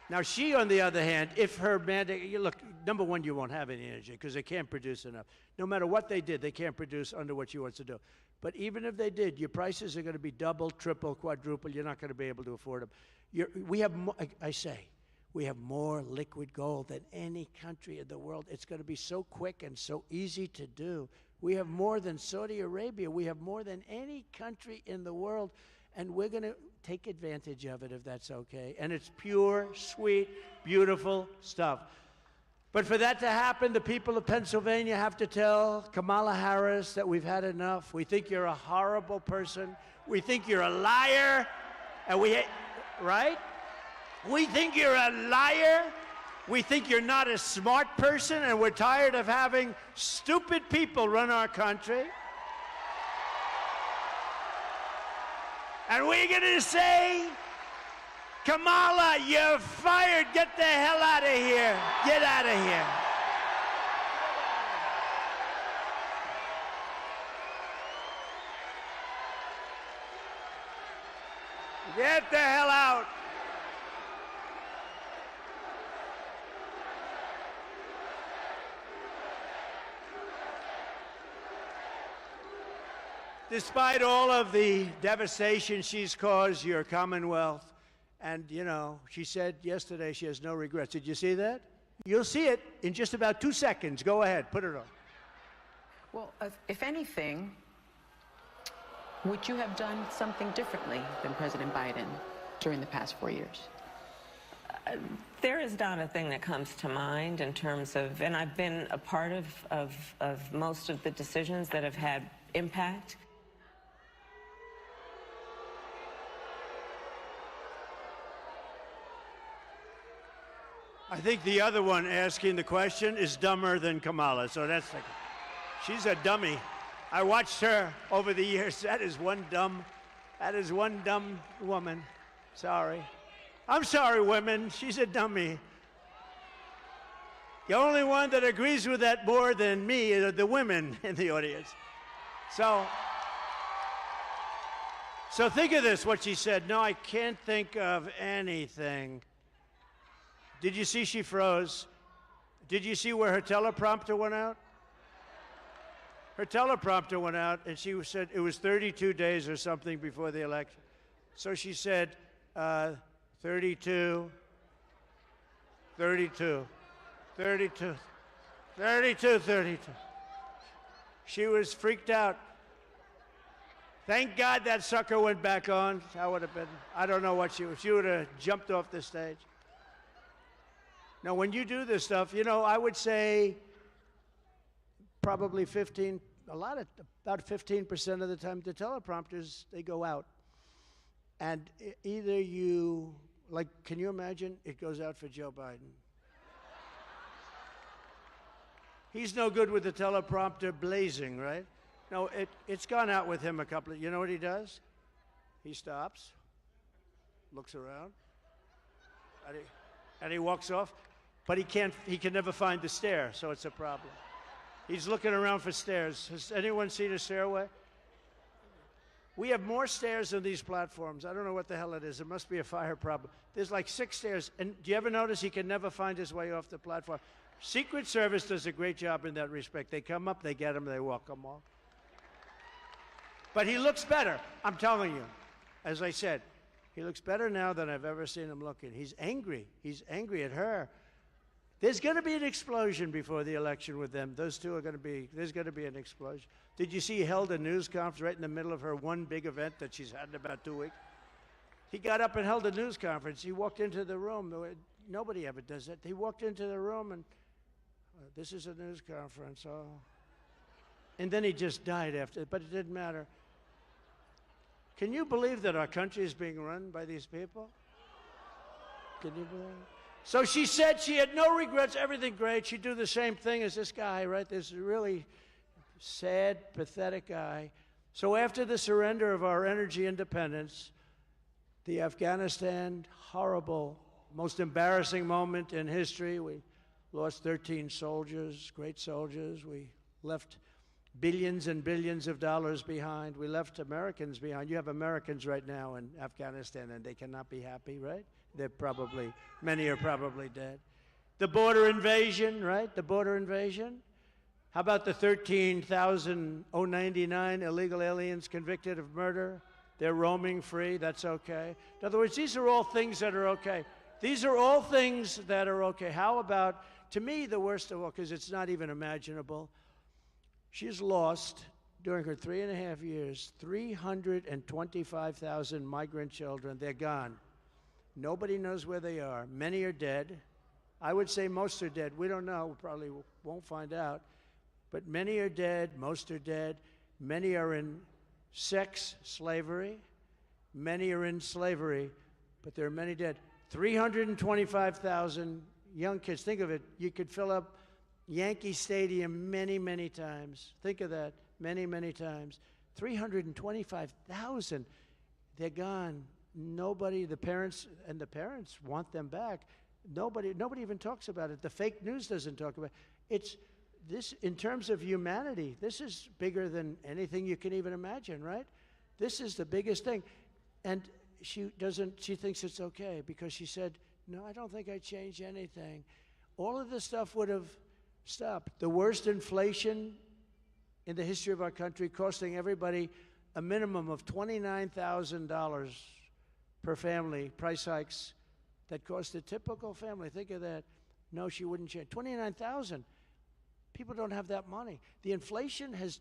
Now, she, on the other hand, if her mandate, look, number one, you won't have any energy because they can't produce enough. No matter what they did, they can't produce under what she wants to do. But even if they did, your prices are going to be double, triple, quadruple. You're not going to be able to afford them. We have, we have more liquid gold than any country in the world. It's going to be so quick and so easy to do. We have more than Saudi Arabia. We have more than any country in the world. And we're going to take advantage of it if that's okay. And it's pure, sweet, beautiful stuff. But for that to happen, the people of Pennsylvania have to tell Kamala Harris that we've had enough. We think you're a horrible person. We think you're a liar. And right? We think you're a liar. We think you're not a smart person, and we're tired of having stupid people run our country. And we're going to say, Kamala, you're fired. Get the hell out of here. Get out of here. Get the hell out. Despite all of the devastation she's caused your Commonwealth, and, you know, she said yesterday she has no regrets. Did you see that? You'll see it in just about 2 seconds. Go ahead, put it on. Well, if anything, would you have done something differently than President Biden during the past 4 years? There is not a thing that comes to mind in terms of, and I've been a part of most of the decisions that have had impact. I think the other one asking the question is dumber than Kamala, so that's like, she's a dummy. I watched her over the years. That is one dumb woman. Sorry. I'm sorry, women. She's a dummy. The only one that agrees with that more than me are the women in the audience. So think of this, what she said. No, I can't think of anything. Did you see she froze? Did you see where her teleprompter went out? Her teleprompter went out, and she said it was 32 days or something before the election. So she said 32, 32, 32, 32, 32. She was freaked out. Thank God that sucker went back on. I would have been, I don't know what she would have jumped off the stage. Now, when you do this stuff, you know, I would say probably about 15% of the time, the teleprompters, they go out. And either you, like, can you imagine it goes out for Joe Biden? He's no good with the teleprompter blazing, right? No, it's gone out with him a couple of, you know what he does? He stops, looks around, and he walks off. But he can never find the stair, so it's a problem. He's looking around for stairs. Has anyone seen a stairway? We have more stairs than these platforms. I don't know what the hell it is. It must be a fire problem. There's like 6 stairs. And do you ever notice he can never find his way off the platform? Secret Service does a great job in that respect. They come up, they get him, they walk him off. But he looks better, I'm telling you. As I said, he looks better now than I've ever seen him looking. He's angry. He's angry at her. There's going to be an explosion before the election with them. Those two are going to be, there's going to be an explosion. Did you see he held a news conference right in the middle of her one big event that she's had in about 2 weeks? He got up and held a news conference. He walked into the room. Nobody ever does that. He walked into the room and, this is a news conference. Oh. And then he just died after, but it didn't matter. Can you believe that our country is being run by these people? Can you believe it? So she said she had no regrets, everything great. She'd do the same thing as this guy, right? This really sad, pathetic guy. So after the surrender of our energy independence, the Afghanistan, horrible, most embarrassing moment in history. We lost 13 soldiers, great soldiers. We left billions and billions of dollars behind. We left Americans behind. You have Americans right now in Afghanistan, and they cannot be happy, right? They're probably, many are probably dead. The border invasion, right? The border invasion. How about the 13,099 illegal aliens convicted of murder? They're roaming free, that's okay. In other words, these are all things that are okay. These are all things that are okay. How about, to me, the worst of all, because it's not even imaginable, she's lost, during her 3.5 years, 325,000 migrant children. They're gone. Nobody knows where they are. Many are dead. I would say most are dead. We don't know. We probably won't find out. But many are dead. Most are dead. Many are in sex slavery. Many are in slavery. But there are many dead. 325,000 young kids. Think of it. You could fill up Yankee Stadium many, many times. Think of that. Many, many times. 325,000. They're gone. Nobody, the parents want them back. Nobody even talks about it. The fake news doesn't talk about it. It's this, in terms of humanity, this is bigger than anything you can even imagine, right? This is the biggest thing. And she thinks it's okay because she said, no, I don't think I changed anything. All of this stuff would have stopped. The worst inflation in the history of our country, costing everybody a minimum of $29,000 per family, price hikes that cost a typical family. Think of that. No, she wouldn't change. $29,000. People don't have that money. The inflation has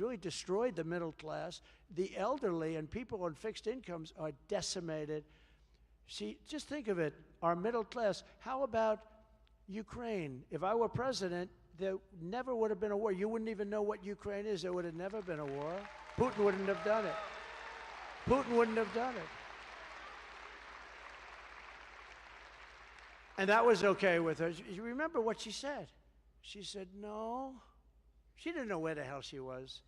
really destroyed the middle class. The elderly and people on fixed incomes are decimated. See, just think of it, our middle class. How about Ukraine? If I were president, there never would have been a war. You wouldn't even know what Ukraine is. There would have never been a war. Putin wouldn't have done it. Putin wouldn't have done it. And that was okay with her. You remember what she said? She said, no. She didn't know where the hell she was.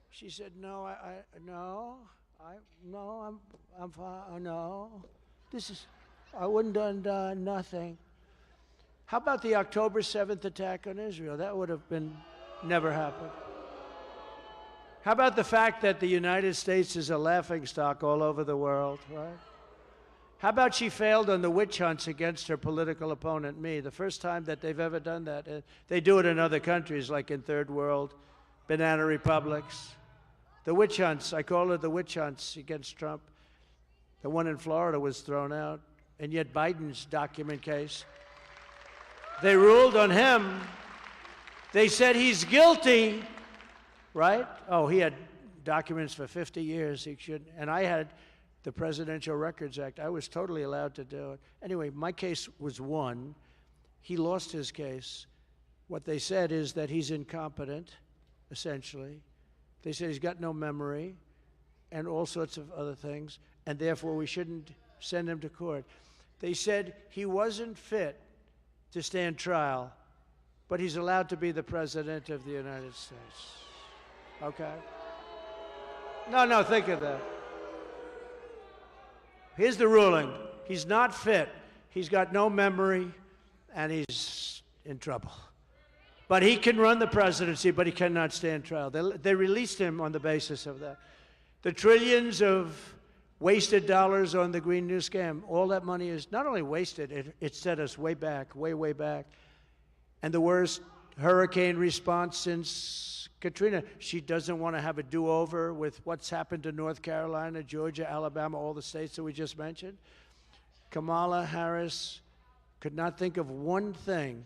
She said, no, I'm fine. No, I wouldn't have done nothing. How about the October 7th attack on Israel? That would have never happened. How about the fact that the United States is a laughingstock all over the world, right? How about she failed on the witch hunts against her political opponent, me? The first time that they've ever done that. They do it in other countries, like in third world, banana republics. The witch hunts, I call it the witch hunts against Trump. The one in Florida was thrown out, and yet Biden's document case, they ruled on him. They said he's guilty, right? Oh, he had documents for 50 years. He should, and I had the Presidential Records Act. I was totally allowed to do it. Anyway, my case was won. He lost his case. What they said is that he's incompetent, essentially. They said he's got no memory and all sorts of other things, and therefore we shouldn't send him to court. They said he wasn't fit to stand trial, but he's allowed to be the President of the United States. Okay? No, think of that. Here's the ruling. He's not fit. He's got no memory, and he's in trouble. But he can run the presidency, but he cannot stand trial. They released him on the basis of that. The trillions of wasted dollars on the Green New Scam, all that money is not only wasted, it set us way back, way back. And the worst hurricane response since Katrina. She doesn't want to have a do-over with what's happened to North Carolina, Georgia, Alabama, all the states that we just mentioned. Kamala Harris could not think of one thing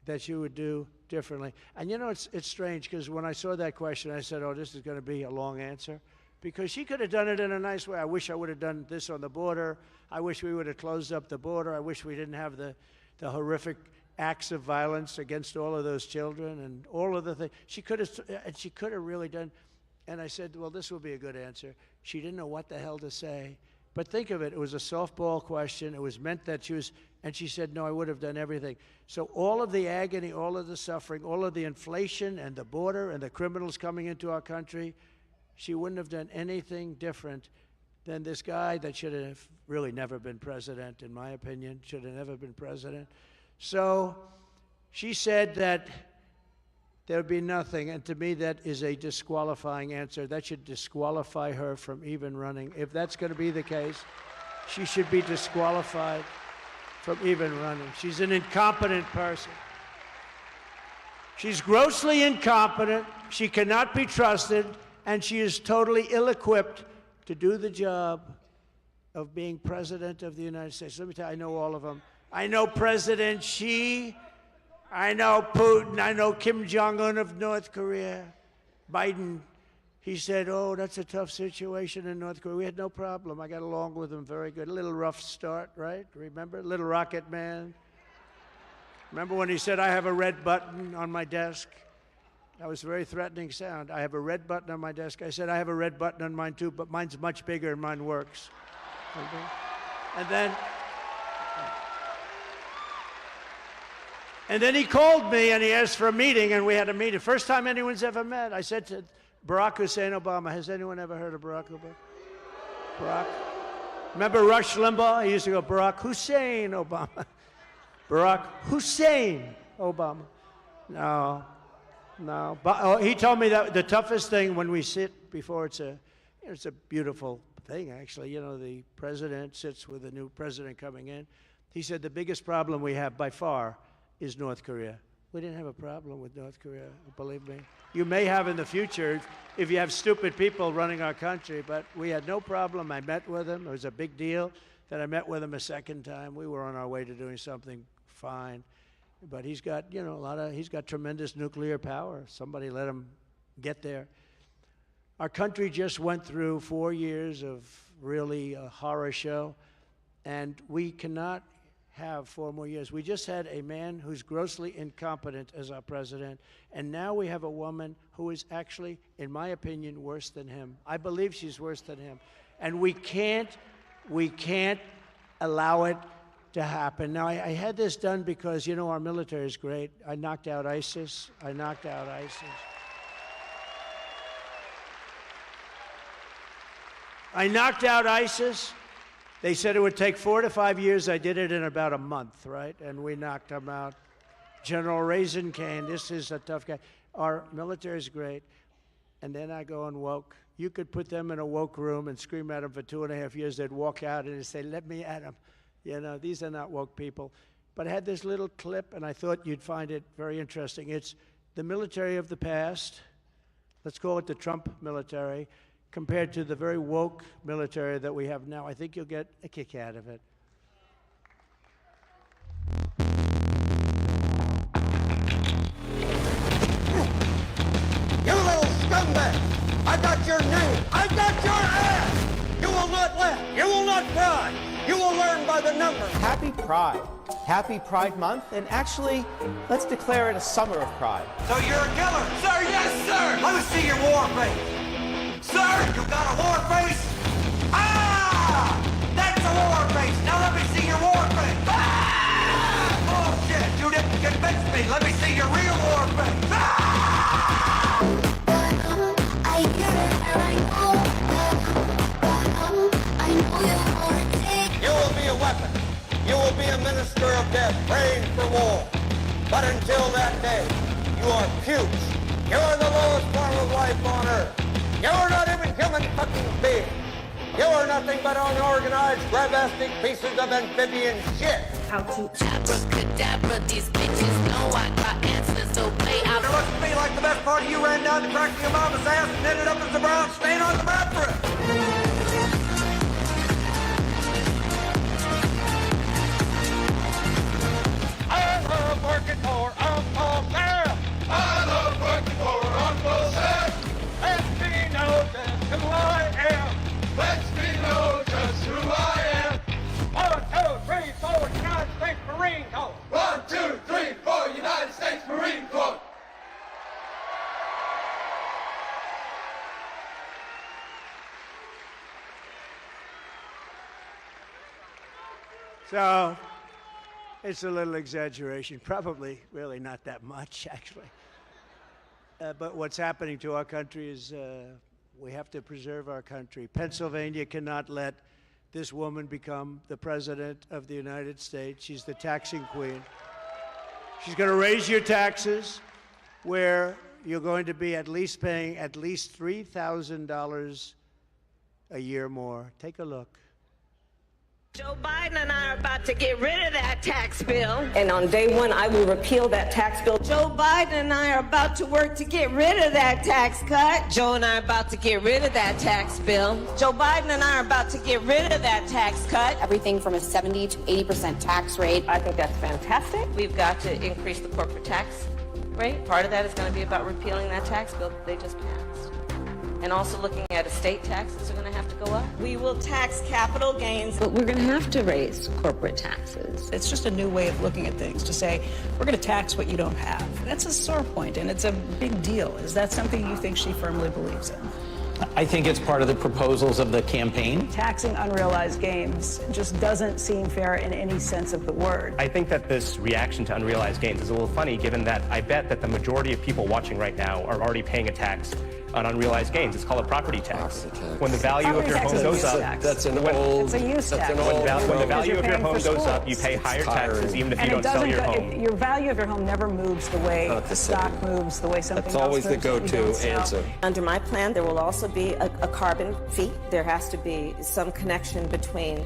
that she would do differently. And you know, it's strange, because when I saw that question, I said, oh, this is going to be a long answer. Because she could have done it in a nice way. I wish I would have done this on the border. I wish we would have closed up the border. I wish we didn't have the horrific acts of violence against all of those children and all of the things. She could have really done. And I said, well, this will be a good answer. She didn't know what the hell to say. But think of it. It was a softball question. It was meant that she was, and she said, no, I would have done everything. So all of the agony, all of the suffering, all of the inflation and the border and the criminals coming into our country, she wouldn't have done anything different than this guy that should have really never been president, in my opinion, should have never been president. So she said that there would be nothing, and to me that is a disqualifying answer. That should disqualify her from even running. If that's going to be the case, she should be disqualified from even running. She's an incompetent person. She's grossly incompetent. She cannot be trusted, and she is totally ill-equipped to do the job of being President of the United States. Let me tell you, I know all of them. I know President Xi, I know Putin, I know Kim Jong-un of North Korea. Biden, he said, oh, that's a tough situation in North Korea. We had no problem. I got along with him very good. A little rough start, right? Remember? Little Rocket Man. Remember when he said, I have a red button on my desk? That was a very threatening sound. I have a red button on my desk. I said, I have a red button on mine too, but mine's much bigger and mine works. And then he called me and he asked for a meeting, and we had a meeting. First time anyone's ever met. I said to Barack Hussein Obama, has anyone ever heard of Barack Obama? Barack? Remember Rush Limbaugh? He used to go, Barack Hussein Obama. Barack Hussein Obama. No. But he told me that the toughest thing when we sit before it's It's a beautiful thing, actually. You know, the president sits with the new president coming in. He said the biggest problem we have by far is North Korea. We didn't have a problem with North Korea, believe me. You may have in the future if you have stupid people running our country, but we had no problem. I met with him. It was a big deal that I met with him a second time. We were on our way to doing something fine. But he's got, you know, he's got tremendous nuclear power. Somebody let him get there. Our country just went through 4 years of really a horror show, and we cannot have 4 more years. We just had a man who's grossly incompetent as our president, and now we have a woman who is actually, in my opinion, worse than him. I believe she's worse than him. And we can't allow it to happen. Now, I had this done because, you know, our military is great. I knocked out ISIS. They said it would take 4 to 5 years. I did it in about a month, right? And we knocked them out. General Raisin Cane, this is a tough guy. Our military is great. And then I go on woke. You could put them in a woke room and scream at them for 2.5 years. They'd walk out and they'd say, let me at them. You know, these are not woke people. But I had this little clip, and I thought you'd find it very interesting. It's the military of the past. Let's call it the Trump military, compared to the very woke military that we have now. I think you'll get a kick out of it. You little scumbag! I got your name! I got your ass! You will not laugh! You will not cry! You will learn by the numbers! Happy Pride. Happy Pride Month, and actually, let's declare it a summer of pride. So you're a killer? Sir, yes, sir! Let me see your war face! Sir, you got a war face? Ah! That's a war face! Now let me see your war face! Ah! Bullshit! You didn't convince me! Let me see your real war face! Ah! You will be a weapon. You will be a minister of death, praying for war. But until that day, you are puke. You are the lowest form of life on earth. You are not even human fucking being. You are nothing but unorganized, grabastic pieces of amphibian shit. How to abracadabra these bitches know I got answers to play out. It looks to me like the best part of you ran down to crack your mama's ass and ended up as a brown stain on the mattress. I love working for Uncle Sam. I love working for Uncle Sam. Lets me know just who I am. Lets me know just who I am. 1, 2, 3, 4, United States Marine Corps. 1, 2, 3, 4, United States Marine Corps. So, it's a little exaggeration. Probably really not that much, actually. But what's happening to our country is we have to preserve our country. Pennsylvania cannot let this woman become the president of the United States. She's the taxing queen. She's going to raise your taxes, where you're going to be at least paying at least $3,000 a year more. Take a look. Joe Biden and I are about to get rid of that tax bill. And on day one, I will repeal that tax bill. Joe Biden and I are about to work to get rid of that tax cut. Joe and I are about to get rid of that tax bill. Joe Biden and I are about to get rid of that tax cut. Everything from a 70 to 80% tax rate. I think that's fantastic. We've got to increase the corporate tax rate. Part of that is going to be about repealing that tax bill that they just passed. And also looking at estate taxes are going to have to go up. We will tax capital gains. But we're going to have to raise corporate taxes. It's just a new way of looking at things to say, we're going to tax what you don't have. That's a sore point, and it's a big deal. Is that something you think she firmly believes in? I think it's part of the proposals of the campaign. Taxing unrealized gains just doesn't seem fair in any sense of the word. I think that this reaction to unrealized gains is a little funny, given that I bet that the majority of people watching right now are already paying a tax on unrealized gains. It's called a property tax. When the value of your home goes up, It's a use tax. when the value of your home goes up, you pay higher taxes even if you don't sell your home. Your value of your home never moves the way the stock moves, the way something else moves. That's always the go-to answer. Under my plan, there will also be a carbon fee. There has to be some connection between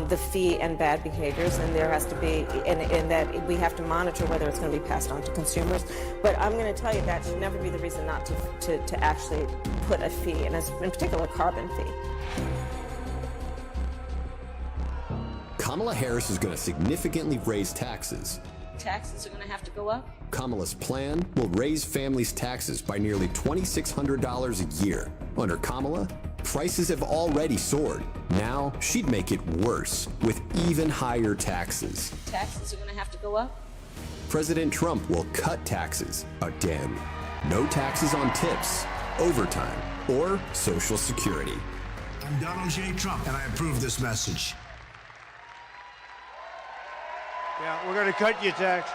the fee and bad behaviors, and there has to be, in that we have to monitor whether it's going to be passed on to consumers. But I'm going to tell you that should never be the reason not to actually put a fee, and in particular, a carbon fee. Kamala Harris is going to significantly raise taxes. Taxes are going to have to go up. Kamala's plan will raise families' taxes by nearly $2,600 a year. Under Kamala, prices have already soared. Now, she'd make it worse with even higher taxes. Taxes are going to have to go up. President Trump will cut taxes again. No taxes on tips, overtime, or Social Security. I'm Donald J. Trump, and I approve this message. Yeah, we're going to cut your taxes.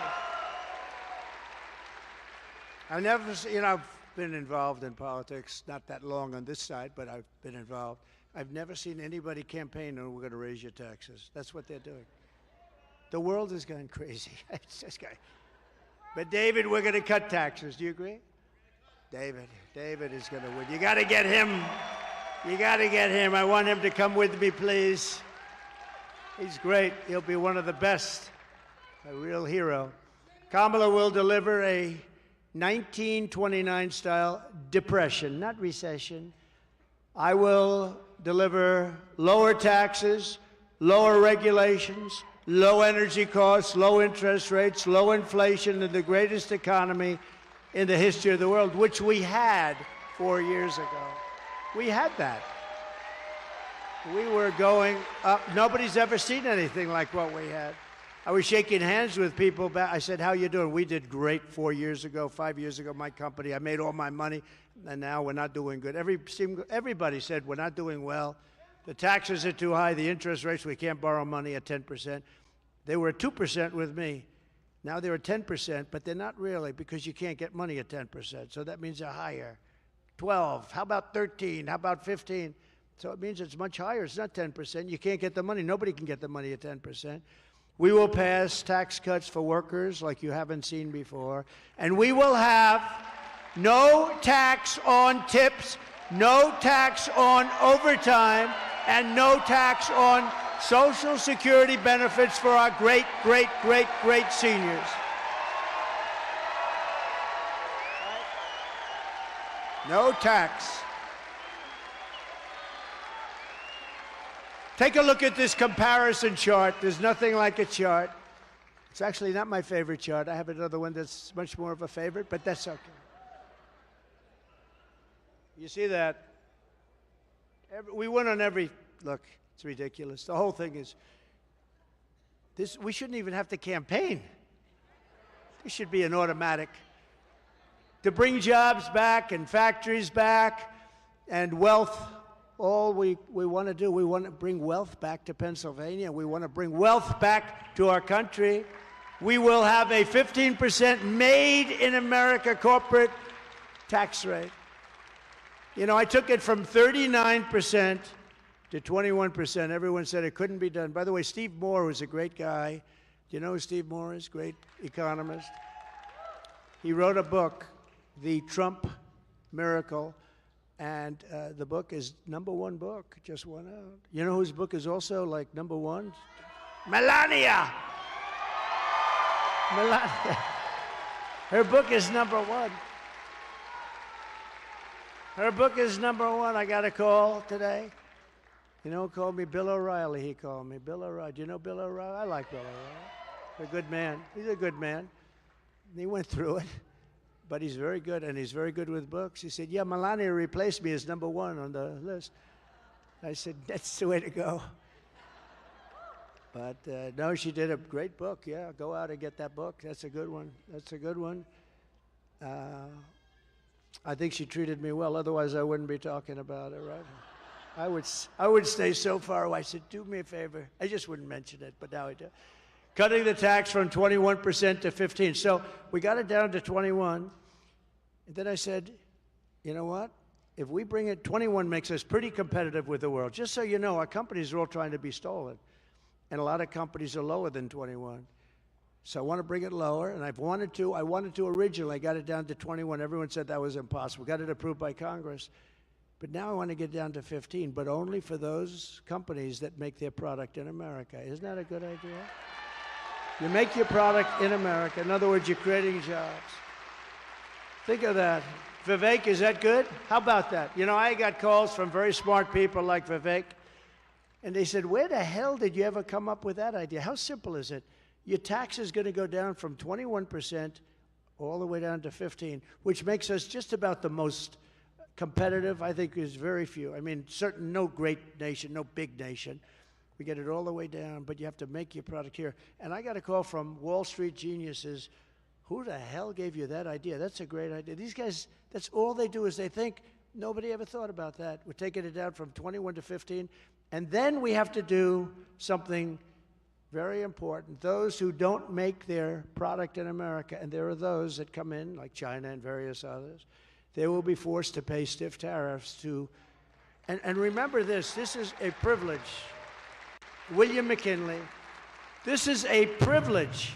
I've never, I've been involved in politics, not that long on this side, but I've been involved. I've never seen anybody campaign on we're going to raise your taxes. That's what they're doing. The world is going crazy. It's just going. But David, we're going to cut taxes. Do you agree? David is going to win. You got to get him. You got to get him. I want him to come with me, please. He's great. He'll be one of the best. A real hero. Kamala will deliver a 1929-style depression, not recession. I will deliver lower taxes, lower regulations, low energy costs, low interest rates, low inflation, and the greatest economy in the history of the world, which we had 4 years ago. We had that. We were going up. Nobody's ever seen anything like what we had. I was shaking hands with people. I said, how you doing? We did great 4 years ago, 5 years ago, my company. I made all my money, and now we're not doing good. Everybody said we're not doing well. The taxes are too high. The interest rates, we can't borrow money at 10%. They were at 2% with me. Now they're at 10%, but they're not really because you can't get money at 10%. So that means they're higher. 12. How about 13? How about 15? So it means it's much higher. It's not 10%. You can't get the money. Nobody can get the money at 10%. We will pass tax cuts for workers like you haven't seen before. And we will have no tax on tips, no tax on overtime, and no tax on Social Security benefits for our great, great, great, great seniors. No tax. Take a look at this comparison chart. There's nothing like a chart. It's actually not my favorite chart. I have another one that's much more of a favorite, but that's okay. You see that? We win on every, look, it's ridiculous. The whole thing is, this. We shouldn't even have to campaign. This should be an automatic. To bring jobs back and factories back and wealth. All we want to do, we want to bring wealth back to Pennsylvania. We want to bring wealth back to our country. We will have a 15% made in America corporate tax rate. You know, I took it from 39% to 21%. Everyone said it couldn't be done. By the way, Steve Moore was a great guy. Do you know who Steve Moore is? Great economist. He wrote a book, The Trump Miracle. And the book is #1 book, just went out. You know whose book is also like #1? Melania! Her book is #1. Her book is #1. I got a call today. You know who called me? Bill O'Reilly, he called me. Bill O'Reilly. Do you know Bill O'Reilly? I like Bill O'Reilly. He's a good man. He's a good man. And he went through it. But he's very good, and he's very good with books. He said, yeah, Melania replaced me as #1 on the list. I said, that's the way to go. But no, she did a great book. Yeah, go out and get that book. That's a good one. That's a good one. I think she treated me well. Otherwise, I wouldn't be talking about it, right? I would stay so far away. I said, do me a favor. I just wouldn't mention it, but now I do. Cutting the tax from 21% to 15%. So we got it down to 21. And then I said, you know what? if we bring it, 21 makes us pretty competitive with the world. Just so you know, our companies are all trying to be stolen. And a lot of companies are lower than 21. So I want to bring it lower, and I wanted to originally. I got it down to 21. Everyone said that was impossible. Got it approved by Congress. But now I want to get down to 15, but only for those companies that make their product in America. Isn't that a good idea? You make your product in America. In other words, you're creating jobs. Think of that. Vivek, is that good? How about that? You know, I got calls from very smart people like Vivek, and they said, where the hell did you ever come up with that idea? How simple is it? Your tax is going to go down from 21% all the way down to 15, which makes us just about the most competitive. I think there's very few. I mean, no great nation, no big nation. We get it all the way down, but you have to make your product here. And I got a call from Wall Street geniuses. Who the hell gave you that idea? That's a great idea. These guys, that's all they do is they think. Nobody ever thought about that. We're taking it down from 21 to 15. And then we have to do something very important. Those who don't make their product in America, and there are those that come in, like China and various others, they will be forced to pay stiff tariffs to, and remember this is a privilege. William McKinley, this is a privilege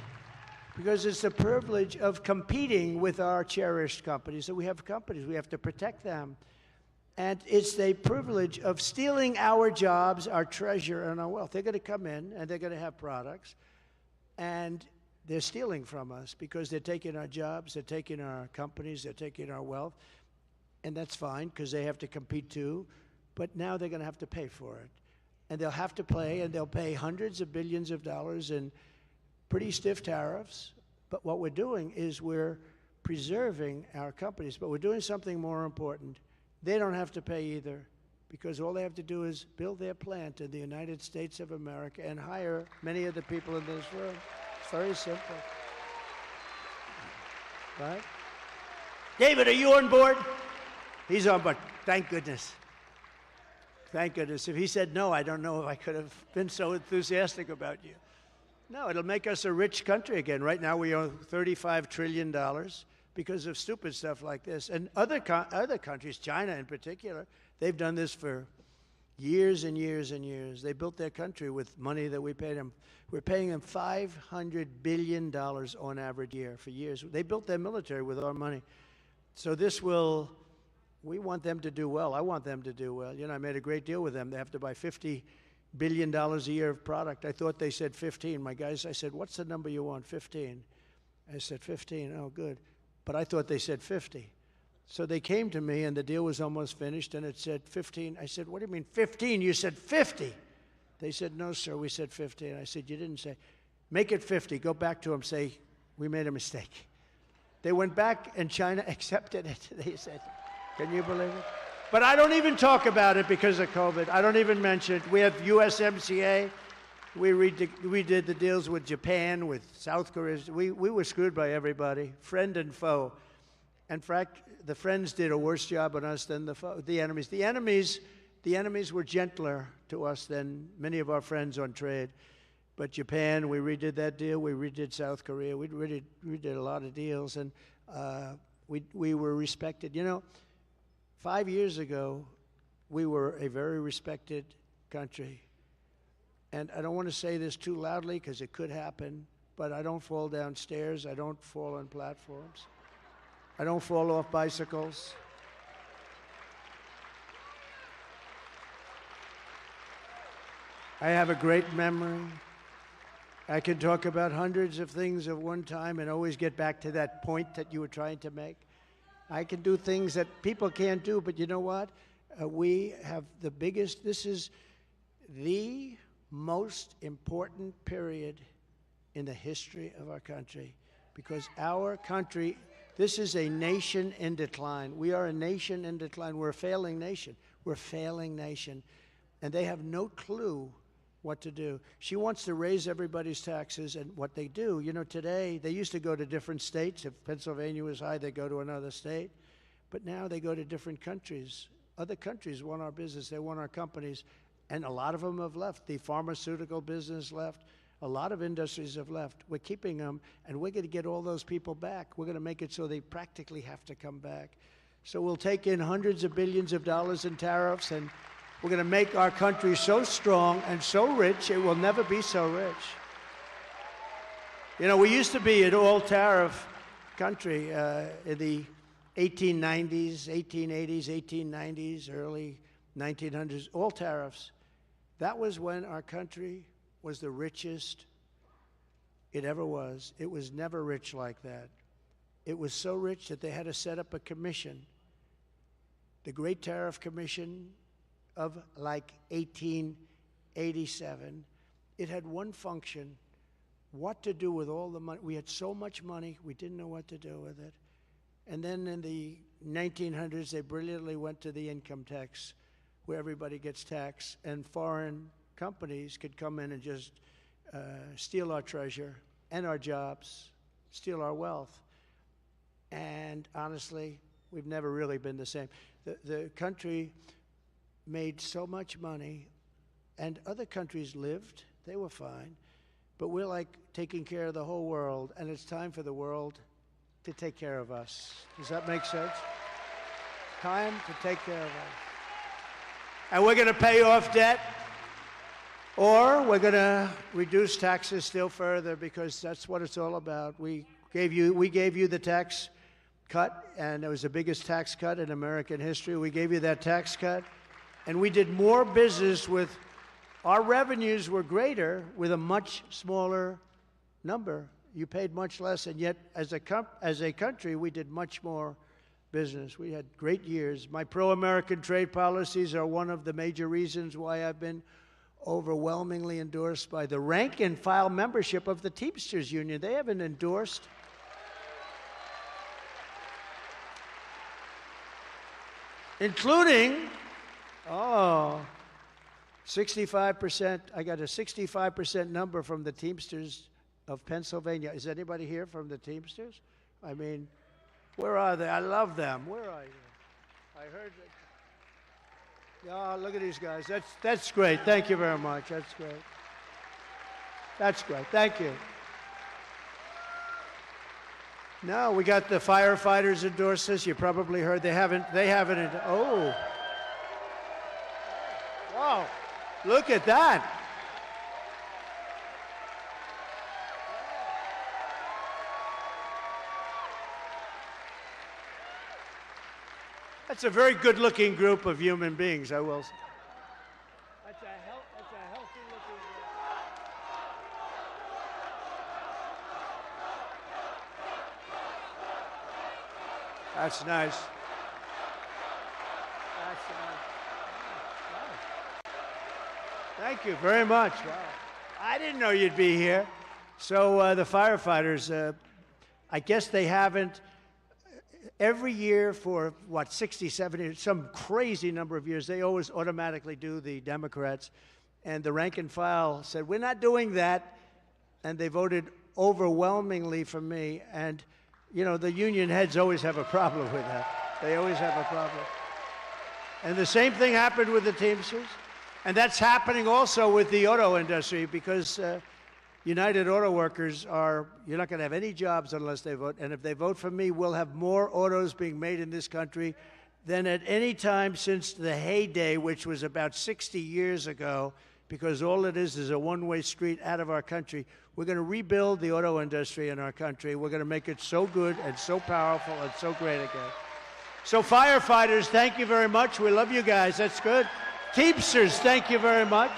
because it's the privilege of competing with our cherished companies. So we have companies, we have to protect them. And it's the privilege of stealing our jobs, our treasure, and our wealth. They're going to come in, and they're going to have products, and they're stealing from us because they're taking our jobs, they're taking our companies, they're taking our wealth, and that's fine because they have to compete too, but now they're going to have to pay for it. And they'll have to pay, and they'll pay hundreds of billions of dollars in pretty stiff tariffs, but what we're doing is we're preserving our companies, but we're doing something more important. They don't have to pay either because all they have to do is build their plant in the United States of America and hire many of the people in this room. It's very simple. Right? David, are you on board? He's on board. Thank goodness. Thank goodness. If he said no, I don't know if I could have been so enthusiastic about you. No, it'll make us a rich country again. Right now we owe $35 trillion. Because of stupid stuff like this. And other countries, China in particular, they've done this for years and years and years. They built their country with money that we paid them. We're paying them $500 billion on average year for years. They built their military with our money. So we want them to do well. I want them to do well. You know, I made a great deal with them. They have to buy $50 billion a year of product. I thought they said 15. My guys, I said, what's the number you want? 15. I said, 15. Oh, good. But I thought they said 50. So they came to me, and the deal was almost finished, and it said 15. I said, what do you mean 15? You said 50. They said, no, sir, we said 15. I said, you didn't say. Make it 50. Go back to them, say, we made a mistake. They went back, and China accepted it. They said, can you believe it? But I don't even talk about it because of COVID. I don't even mention it. We have USMCA. We did the deals with Japan, with South Korea. We were screwed by everybody, friend and foe. In fact, the friends did a worse job on us than the enemies. The enemies were gentler to us than many of our friends on trade. But Japan, we redid that deal. We redid South Korea. We did a lot of deals, and we were respected. You know, 5 years ago, we were a very respected country. And I don't want to say this too loudly because it could happen, but I don't fall down stairs. I don't fall on platforms. I don't fall off bicycles. I have a great memory. I can talk about hundreds of things at one time and always get back to that point that you were trying to make. I can do things that people can't do, but you know what? We have the biggest, this is the most important period in the history of our country because our country, this is a nation in decline. We are a nation in decline. We're a failing nation. We're a failing nation. And they have no clue what to do. She wants to raise everybody's taxes, and what they do, you know, today, they used to go to different states. If Pennsylvania was high, they go to another state. But now they go to different countries. Other countries want our business. They want our companies. And a lot of them have left. The pharmaceutical business left. A lot of industries have left. We're keeping them, and we're going to get all those people back. We're going to make it so they practically have to come back. So we'll take in hundreds of billions of dollars in tariffs, and we're going to make our country so strong and so rich, it will never be so rich. You know, we used to be an all-tariff country in the 1890s, 1880s, 1890s, early 1900s, all tariffs. That was when our country was the richest it ever was. It was never rich like that. It was so rich that they had to set up a commission, the Great Tariff Commission of like 1887. It had one function: what to do with all the money. We had so much money, we didn't know what to do with it. And then in the 1900s, they brilliantly went to the income tax, where everybody gets taxed, and foreign companies could come in and just steal our treasure and our jobs, steal our wealth. And honestly, we've never really been the same. The country made so much money, and other countries lived, they were fine, but we're like taking care of the whole world, and it's time for the world to take care of us. Does that make sense? Time to take care of us. And we're going to pay off debt, or we're going to reduce taxes still further, because that's what it's all about. We gave you the tax cut, and it was the biggest tax cut in American history. We gave you that tax cut, and we did more business with, our revenues were greater with a much smaller number. You paid much less, and yet as a country, we did much more business. We had great years. My pro-American trade policies are one of the major reasons why I've been overwhelmingly endorsed by the rank and file membership of the Teamsters Union. They haven't endorsed. Including, 65%. I got a 65% number from the Teamsters of Pennsylvania. Is anybody here from the Teamsters? I mean, where are they? I love them. Where are you? I heard that. Yeah, look at these guys. That's great. Thank you very much. That's great. That's great. Thank you. No, we got the firefighters endorse us. You probably heard they haven't. Oh. Wow. Look at that. That's a very good-looking group of human beings, I will say. That's a healthy-looking group. That's nice. That's nice. Wow. Thank you very much. Wow. I didn't know you'd be here. So the firefighters, I guess they haven't. Every year for, 60, 70, some crazy number of years, they always automatically do the Democrats. And the rank and file said, we're not doing that. And they voted overwhelmingly for me. And, you know, the union heads always have a problem with that. They always have a problem. And the same thing happened with the Teamsters. And that's happening also with the auto industry, because United Auto Workers you're not going to have any jobs unless they vote. And if they vote for me, we'll have more autos being made in this country than at any time since the heyday, which was about 60 years ago, because all it is a one-way street out of our country. We're going to rebuild the auto industry in our country. We're going to make it so good and so powerful and so great again. So firefighters, thank you very much. We love you guys. That's good. Teamsters, thank you very much.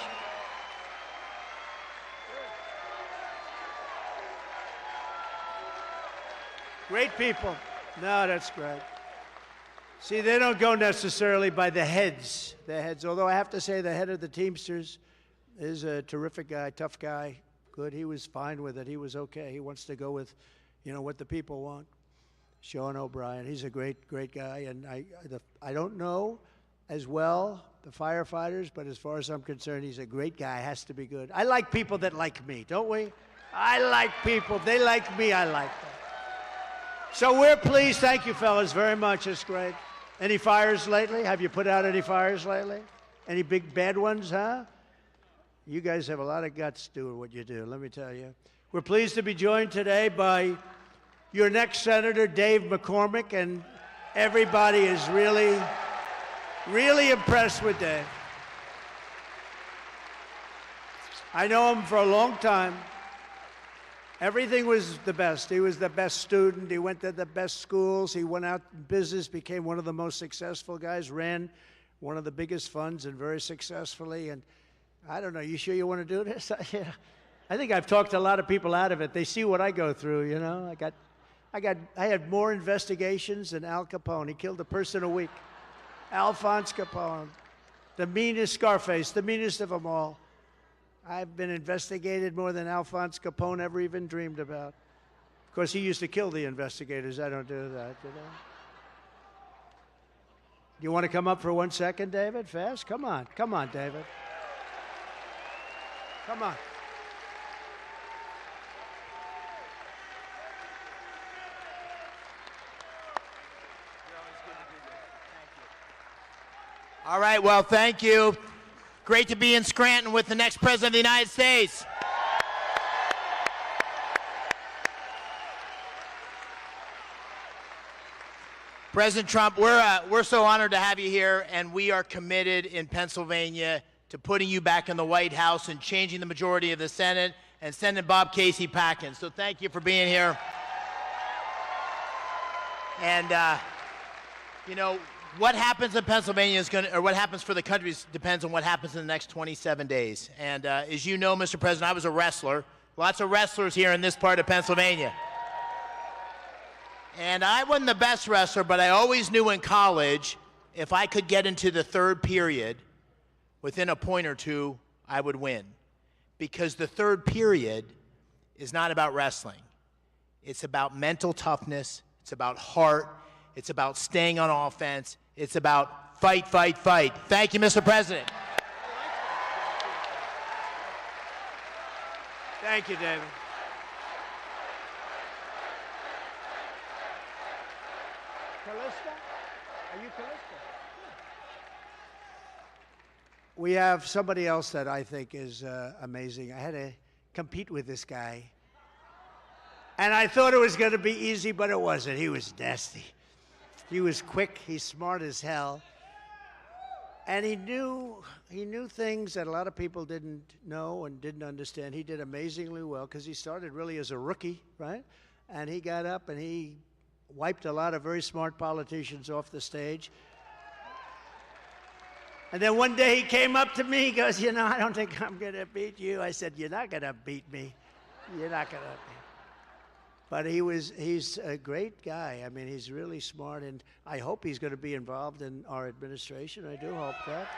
Great people. No, that's great. See, they don't go necessarily by the heads. Although I have to say the head of the Teamsters is a terrific guy, tough guy, good. He was fine with it. He was okay. He wants to go with, what the people want. Sean O'Brien, he's a great, great guy. And I don't know as well the firefighters, but as far as I'm concerned, he's a great guy. Has to be good. I like people that like me, don't we? I like people. If they like me, I like them. So we're pleased. Thank you, fellas, very much. It's great. Any fires lately? Have you put out any fires lately? Any big bad ones, huh? You guys have a lot of guts doing what you do, let me tell you. We're pleased to be joined today by your next Senator, Dave McCormick. And Everybody is really, really impressed with Dave. I know him for a long time. Everything was the best. He was the best student. He went to the best schools. He went out in business, became one of the most successful guys, ran one of the biggest funds and very successfully. And I don't know, you sure you want to do this? I think I've talked a lot of people out of it. They see what I go through, you know. I had more investigations than Al Capone. He killed a person a week. Alphonse Capone, the meanest Scarface, the meanest of them all. I've been investigated more than Alphonse Capone ever even dreamed about. Of course, he used to kill the investigators. I don't do that, you know. You want to come up for 1 second, David? Fast? Come on, David. Come on. All right, well, thank you. Great to be in Scranton with the next President of the United States. President Trump, we're so honored to have you here, and we are committed in Pennsylvania to putting you back in the White House and changing the majority of the Senate and sending Bob Casey packing. So thank you for being here. And, you know, what happens in Pennsylvania is going to, or what happens for the country depends on what happens in the next 27 days. And as you know, Mr. President, I was a wrestler. Lots of wrestlers here in this part of Pennsylvania. And I wasn't the best wrestler, but I always knew in college if I could get into the third period within a point or two, I would win. Because the third period is not about wrestling. It's about mental toughness. It's about heart. It's about staying on offense. It's about fight, fight, fight. Thank you, Mr. President. Thank you, David. Callista? Are you Callista? We have somebody else that I think is amazing. I had to compete with this guy. And I thought it was going to be easy, but it wasn't. He was nasty. He was quick. He's smart as hell. And he knew things that a lot of people didn't know and didn't understand. He did amazingly well because he started really as a rookie, right? And he got up and he wiped a lot of very smart politicians off the stage. And then one day he came up to me, he goes, you know, I don't think I'm going to beat you. I said, you're not going to beat me. You're not going to beat me. But he's a great guy. I mean, he's really smart, and I hope he's going to be involved in our administration. I do hope that.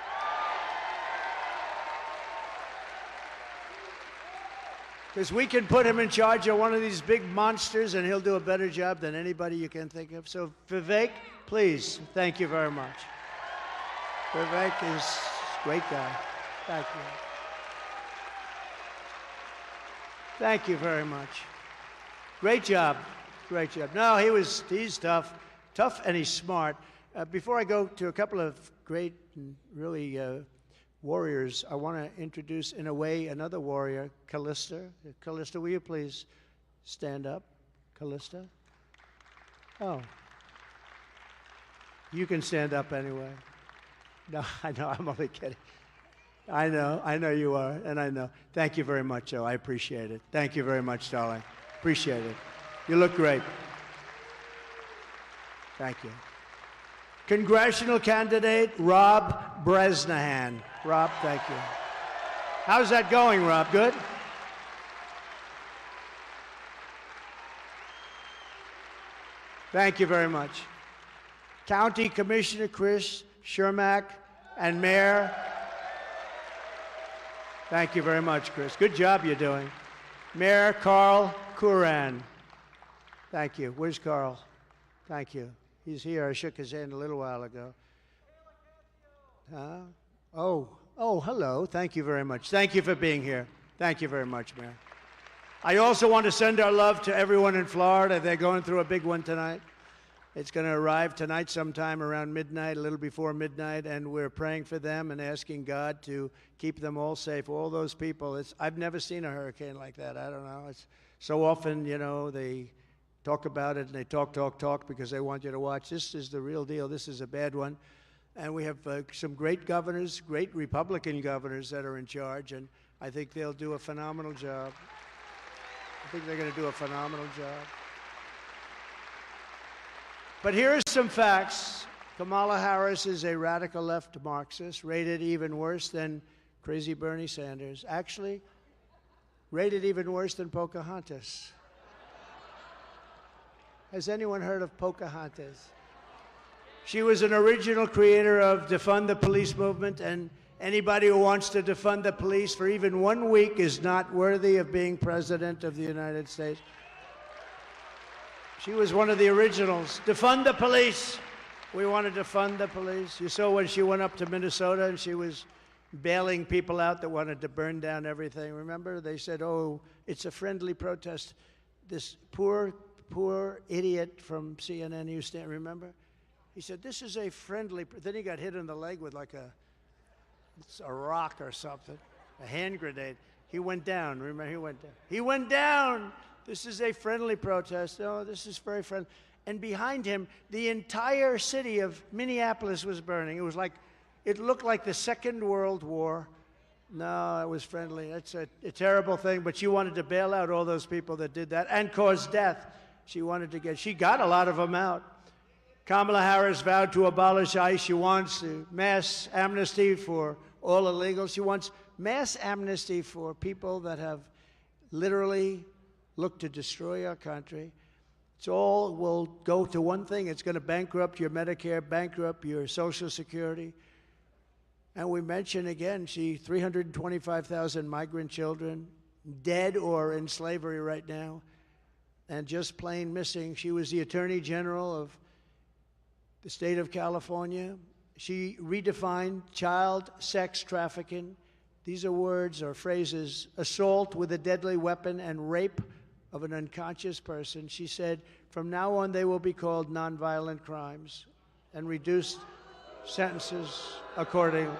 Because we can put him in charge of one of these big monsters, and he'll do a better job than anybody you can think of. So, Vivek, please, thank you very much. Vivek is a great guy. Thank you. Thank you very much. Great job. Great job. No, he's tough. Tough and he's smart. Before I go to a couple of great and really warriors, I want to introduce, in a way, another warrior, Callista. Callista, will you please stand up? Callista? Oh. You can stand up anyway. No, I know, I'm only kidding. I know you are, and I know. Thank you very much, Joe. I appreciate it. Thank you very much, darling. Appreciate it. You look great. Thank you. Congressional candidate Rob Bresnahan. Rob, thank you. How's that going, Rob? Good? Thank you very much. County Commissioner Chris Shermack and Mayor. Thank you very much, Chris. Good job you're doing. Mayor Carl Curran. Thank you. Where's Carl? Thank you. He's here. I shook his hand a little while ago. Oh, hello. Thank you very much. Thank you for being here. Thank you very much, Mayor. I also want to send our love to everyone in Florida. They're going through a big one tonight. It's going to arrive tonight sometime around midnight, a little before midnight, and we're praying for them and asking God to keep them all safe. All those people, I've never seen a hurricane like that. I don't know. It's so often, you know, they talk about it, and they talk because they want you to watch. This is the real deal. This is a bad one. And we have some great governors, great Republican governors that are in charge, and I think they'll do a phenomenal job. I think they're going to do a phenomenal job. But here are some facts. Kamala Harris is a radical left Marxist, rated even worse than crazy Bernie Sanders. Actually, rated even worse than Pocahontas. Has anyone heard of Pocahontas? She was an original creator of defund the police movement, and anybody who wants to defund the police for even 1 week is not worthy of being president of the United States. She was one of the originals. Defund the police. We want to defund the police. You saw when she went up to Minnesota and she was bailing people out that wanted to burn down everything. Remember? They said, oh, it's a friendly protest. This poor idiot from CNN used to, remember? He said, this is a friendly, then he got hit in the leg with like a rock or something, a hand grenade. He went down, remember, he went down. He went down! This is a friendly protest. Oh, this is very friendly. And behind him, the entire city of Minneapolis was burning. It was like, it looked like the Second World War. No, it was friendly. It's a terrible thing, but she wanted to bail out all those people that did that and cause death. She got a lot of them out. Kamala Harris vowed to abolish ICE. She wants mass amnesty for all illegals. She wants mass amnesty for people that have literally looked to destroy our country. It's all will go to one thing. It's going to bankrupt your Medicare, bankrupt your Social Security. And we mention again, 325,000 migrant children dead or in slavery right now and just plain missing. She was the Attorney General of the state of California. She redefined child sex trafficking. These are words or phrases: assault with a deadly weapon and rape of an unconscious person. She said, from now on, they will be called nonviolent crimes, and reduced sentences accordingly.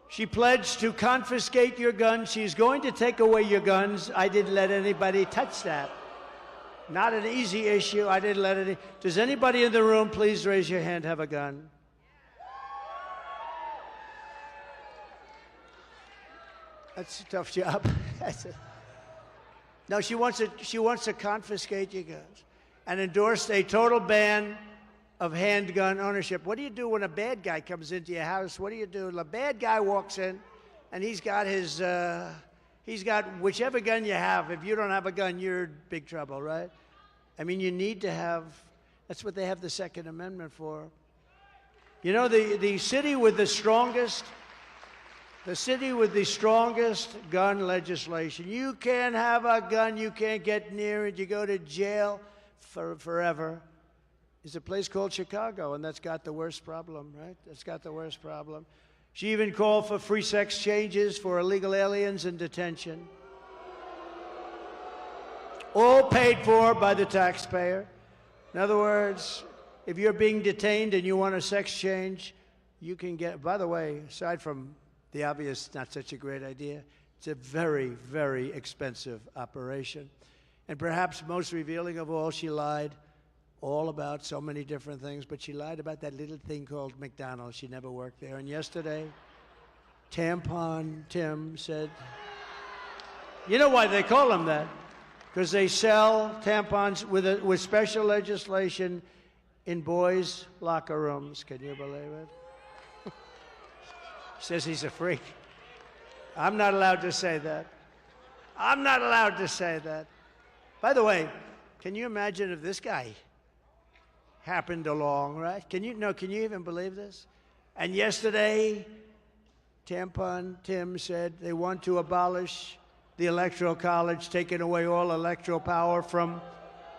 She pledged to confiscate your guns. She's going to take away your guns. I didn't let anybody touch that. Not an easy issue. I didn't let any. Does anybody in the room, please raise your hand, have a gun? That's a tough job. No, she wants to confiscate your guns and endorsed a total ban of handgun ownership. What do you do when a bad guy comes into your house? What do you do? The bad guy walks in, and he's got whichever gun you have. If you don't have a gun, you're in big trouble, right? I mean, you need to have. That's what they have the Second Amendment for. You know, the city with the strongest. The city with the strongest gun legislation. You can't have a gun, you can't get near it, you go to jail forever, is a place called Chicago, and that's got the worst problem, right? That's got the worst problem. She even called for free sex changes for illegal aliens in detention. All paid for by the taxpayer. In other words, if you're being detained and you want a sex change, you can get, by the way, aside from the obvious, not such a great idea, it's a very, very expensive operation. And perhaps most revealing of all, she lied all about so many different things, but she lied about that little thing called McDonald's. She never worked there. And yesterday, Tampon Tim said, you know why they call them that? Because they sell tampons with special legislation in boys' locker rooms. Can you believe it? Says he's a freak. I'm not allowed to say that. I'm not allowed to say that. By the way, can you imagine if this guy happened along, right? Can you even believe this? And yesterday, Tampon Tim said they want to abolish the Electoral College, taking away all electoral power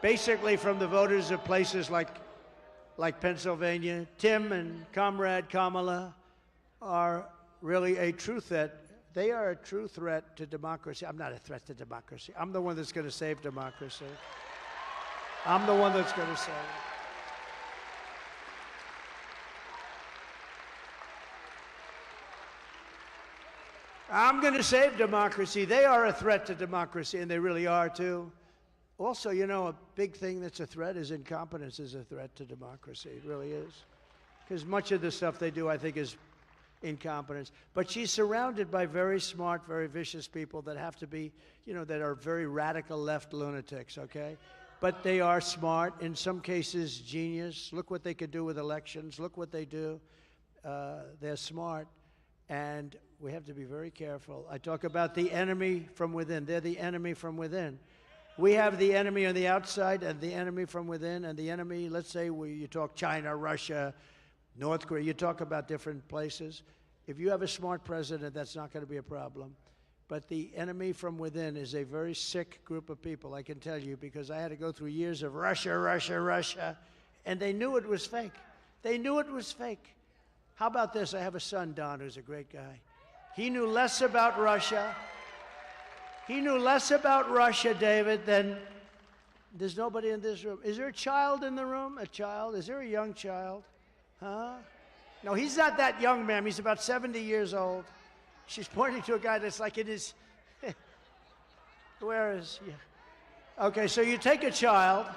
basically from the voters of places like Pennsylvania. Tim and Comrade Kamala are really a true threat. They are a true threat to democracy. I'm not a threat to democracy. I'm the one that's going to save democracy. I'm the one that's going to save it. I'm going to save democracy. They are a threat to democracy, and they really are, too. Also, you know, a big thing that's a threat is incompetence is a threat to democracy. It really is. Because much of the stuff they do, I think, is incompetence. But she's surrounded by very smart, very vicious people that have to be, you know, that are very radical left lunatics, okay? But they are smart, in some cases genius. Look what they could do with elections. Look what they do. They're smart. And we have to be very careful. I talk about the enemy from within. They're the enemy from within. We have the enemy on the outside and the enemy from within. And the enemy, let's say you talk China, Russia, North Korea, you talk about different places. If you have a smart president, that's not going to be a problem. But the enemy from within is a very sick group of people, I can tell you, because I had to go through years of Russia, Russia, Russia, and they knew it was fake. They knew it was fake. How about this? I have a son, Don, who's a great guy. He knew less about Russia. He knew less about Russia, David, than there's nobody in this room. Is there a child in the room? A child? Is there a young child? Huh? No, he's not that young, ma'am. He's about 70 years old. She's pointing to a guy that's like in his... Where is... Yeah. Okay, so you take a child.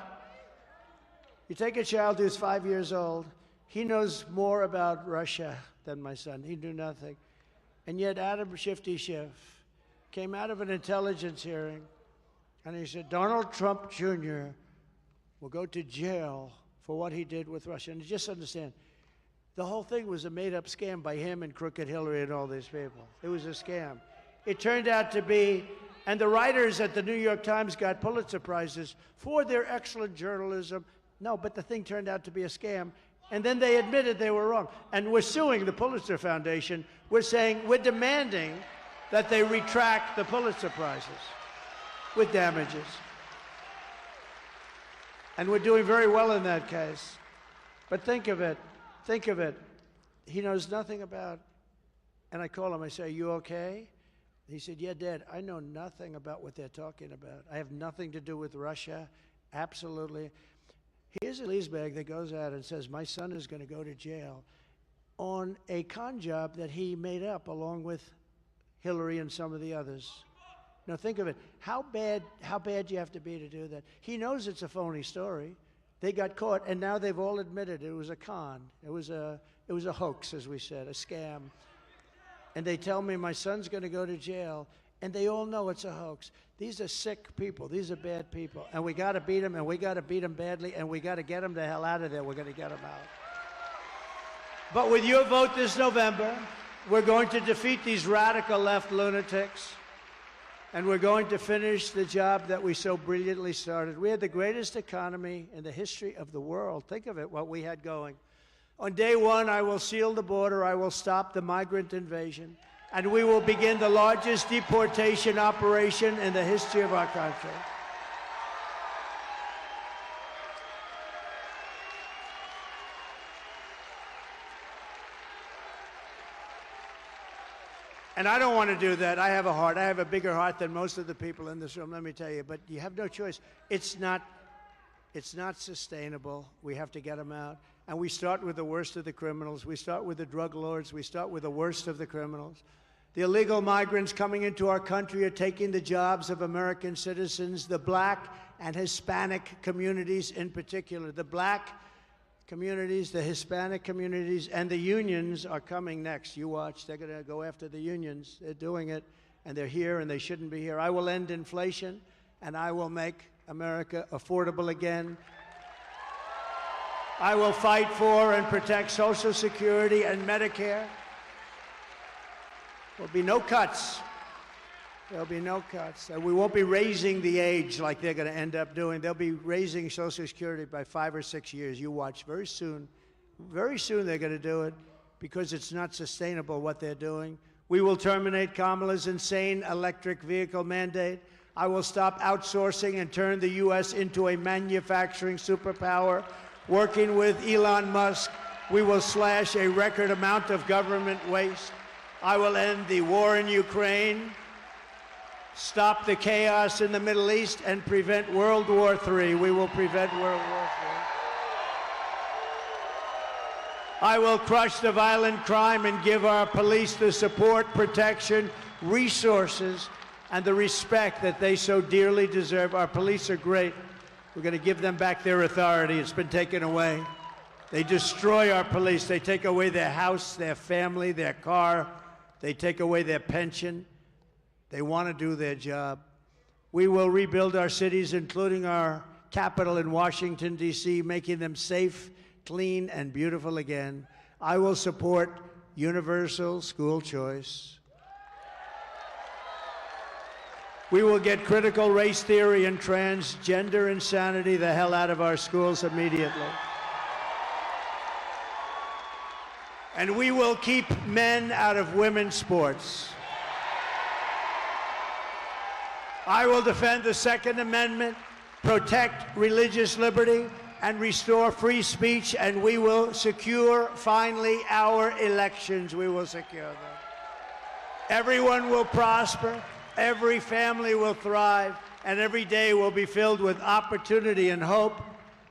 You take a child who's 5 years old. He knows more about Russia than my son. He knew nothing. And yet Adam Shifty Schiff came out of an intelligence hearing, and he said, Donald Trump Jr. will go to jail for what he did with Russia. And just understand, the whole thing was a made-up scam by him and Crooked Hillary and all these people. It was a scam. It turned out to be, and the writers at the New York Times got Pulitzer Prizes for their excellent journalism. No, but the thing turned out to be a scam. And then they admitted they were wrong. And we're suing the Pulitzer Foundation. We're saying, we're demanding that they retract the Pulitzer Prizes with damages. And we're doing very well in that case. But think of it. Think of it. He knows nothing about, and I call him, I say, are you okay? He said, yeah, Dad, I know nothing about what they're talking about. I have nothing to do with Russia. Absolutely. Here's a sleazebag that goes out and says, my son is going to go to jail on a con job that he made up along with Hillary and some of the others. Now think of it. How bad do you have to be to do that? He knows it's a phony story. They got caught, and now they've all admitted it was a con. It was a hoax, as we said, a scam. And they tell me my son's going to go to jail, and they all know it's a hoax. These are sick people. These are bad people. And we got to beat them, and we got to beat them badly, and we got to get them the hell out of there. We're going to get them out. But with your vote this November, we're going to defeat these radical left lunatics, and we're going to finish the job that we so brilliantly started. We had the greatest economy in the history of the world. Think of it, what we had going. On day one, I will seal the border. I will stop the migrant invasion. And we will begin the largest deportation operation in the history of our country. And I don't want to do that. I have a heart. I have a bigger heart than most of the people in this room, let me tell you. But you have no choice. It's not sustainable. We have to get them out. And we start with the worst of the criminals. We start with the drug lords. We start with the worst of the criminals. The illegal migrants coming into our country are taking the jobs of American citizens, the black and Hispanic communities in particular. The black communities, the Hispanic communities, and the unions are coming next. You watch. They're going to go after the unions. They're doing it, and they're here, and they shouldn't be here. I will end inflation, and I will make America affordable again. I will fight for and protect Social Security and Medicare. There'll be no cuts. There'll be no cuts. And we won't be raising the age like they're going to end up doing. They'll be raising Social Security by 5 or 6 years. You watch. Very soon they're going to do it because it's not sustainable what they're doing. We will terminate Kamala's insane electric vehicle mandate. I will stop outsourcing and turn the U.S. into a manufacturing superpower. Working with Elon Musk, we will slash a record amount of government waste. I will end the war in Ukraine, stop the chaos in the Middle East, and prevent World War III. We will prevent World War III. I will crush the violent crime and give our police the support, protection, resources, and the respect that they so dearly deserve. Our police are great. We're going to give them back their authority. It's been taken away. They destroy our police. They take away their house, their family, their car. They take away their pension. They want to do their job. We will rebuild our cities, including our capital in Washington, D.C., making them safe, clean, and beautiful again. I will support universal school choice. We will get critical race theory and transgender insanity the hell out of our schools immediately. And we will keep men out of women's sports. I will defend the Second Amendment, protect religious liberty, and restore free speech, and we will secure, finally, our elections. We will secure them. Everyone will prosper, every family will thrive, and every day will be filled with opportunity and hope.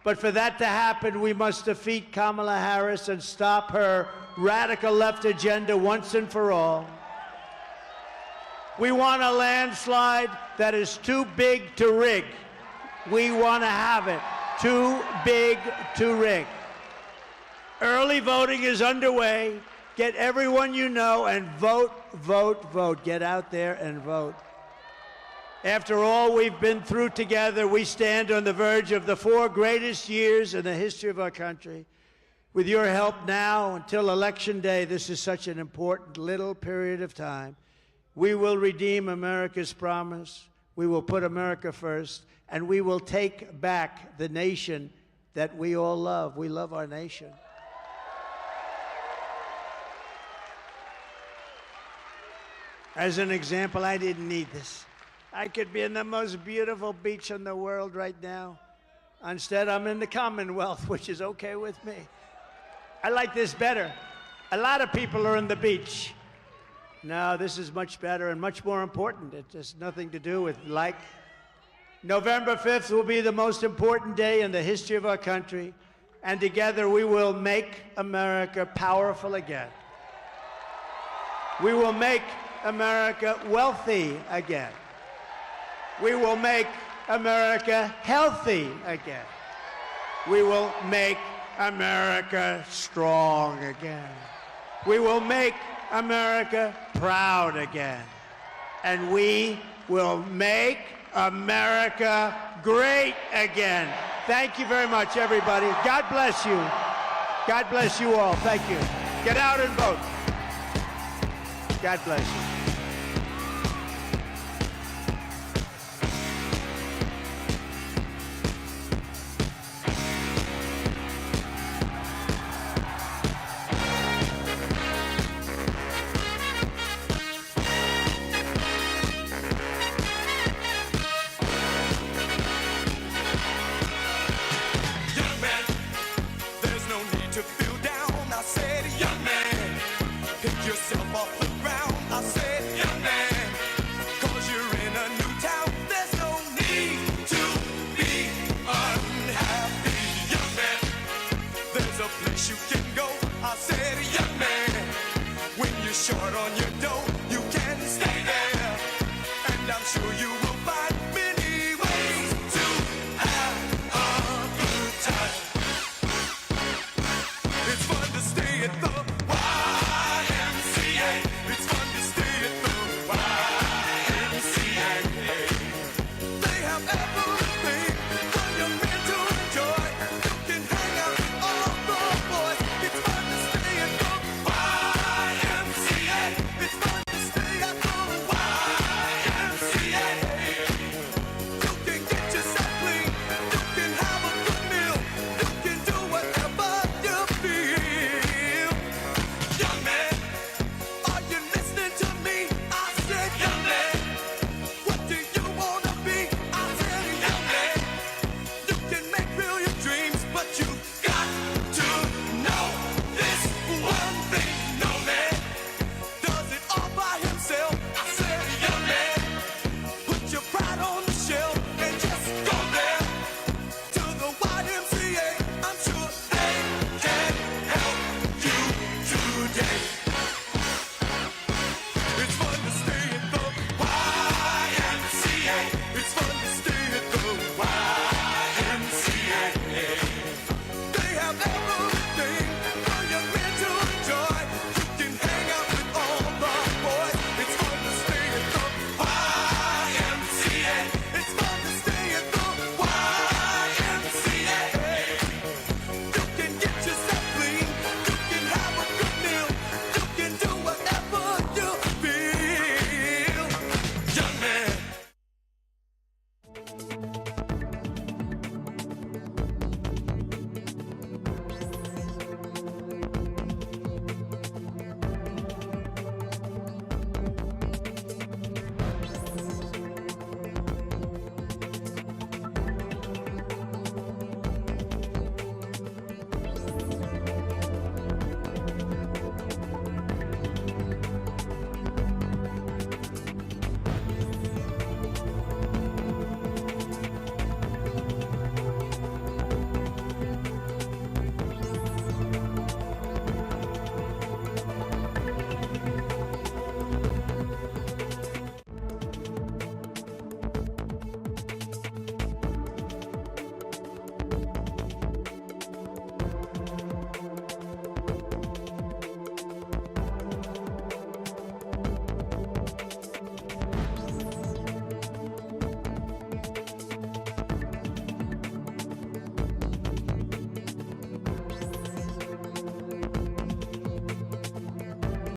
But for that to happen, we must defeat Kamala Harris and stop her radical left agenda once and for all. We want a landslide that is too big to rig. We want to have it too big to rig. Early voting is underway. Get everyone you know and vote, vote, vote. Get out there and vote. After all we've been through together, we stand on the verge of the 4 greatest years in the history of our country. With your help now until Election Day, this is such an important little period of time. We will redeem America's promise. We will put America first, and we will take back the nation that we all love. We love our nation. As an example, I didn't need this. I could be in the most beautiful beach in the world right now. Instead, I'm in the Commonwealth, which is okay with me. I like this better. A lot of people are in the beach. No, this is much better and much more important. It has nothing to do with like. November 5th will be the most important day in the history of our country, and together we will make America powerful again. We will make America wealthy again. We will make America healthy again. We will make America strong again. We will make America proud again. And we will make America great again. Thank you very much, everybody. God bless you. God bless you all. Thank you. Get out and vote. God bless you. Short on your dough, you can stay there, and I'm sure you will find many ways to have a good time. It's fun to stay at the YMCA. It's fun to stay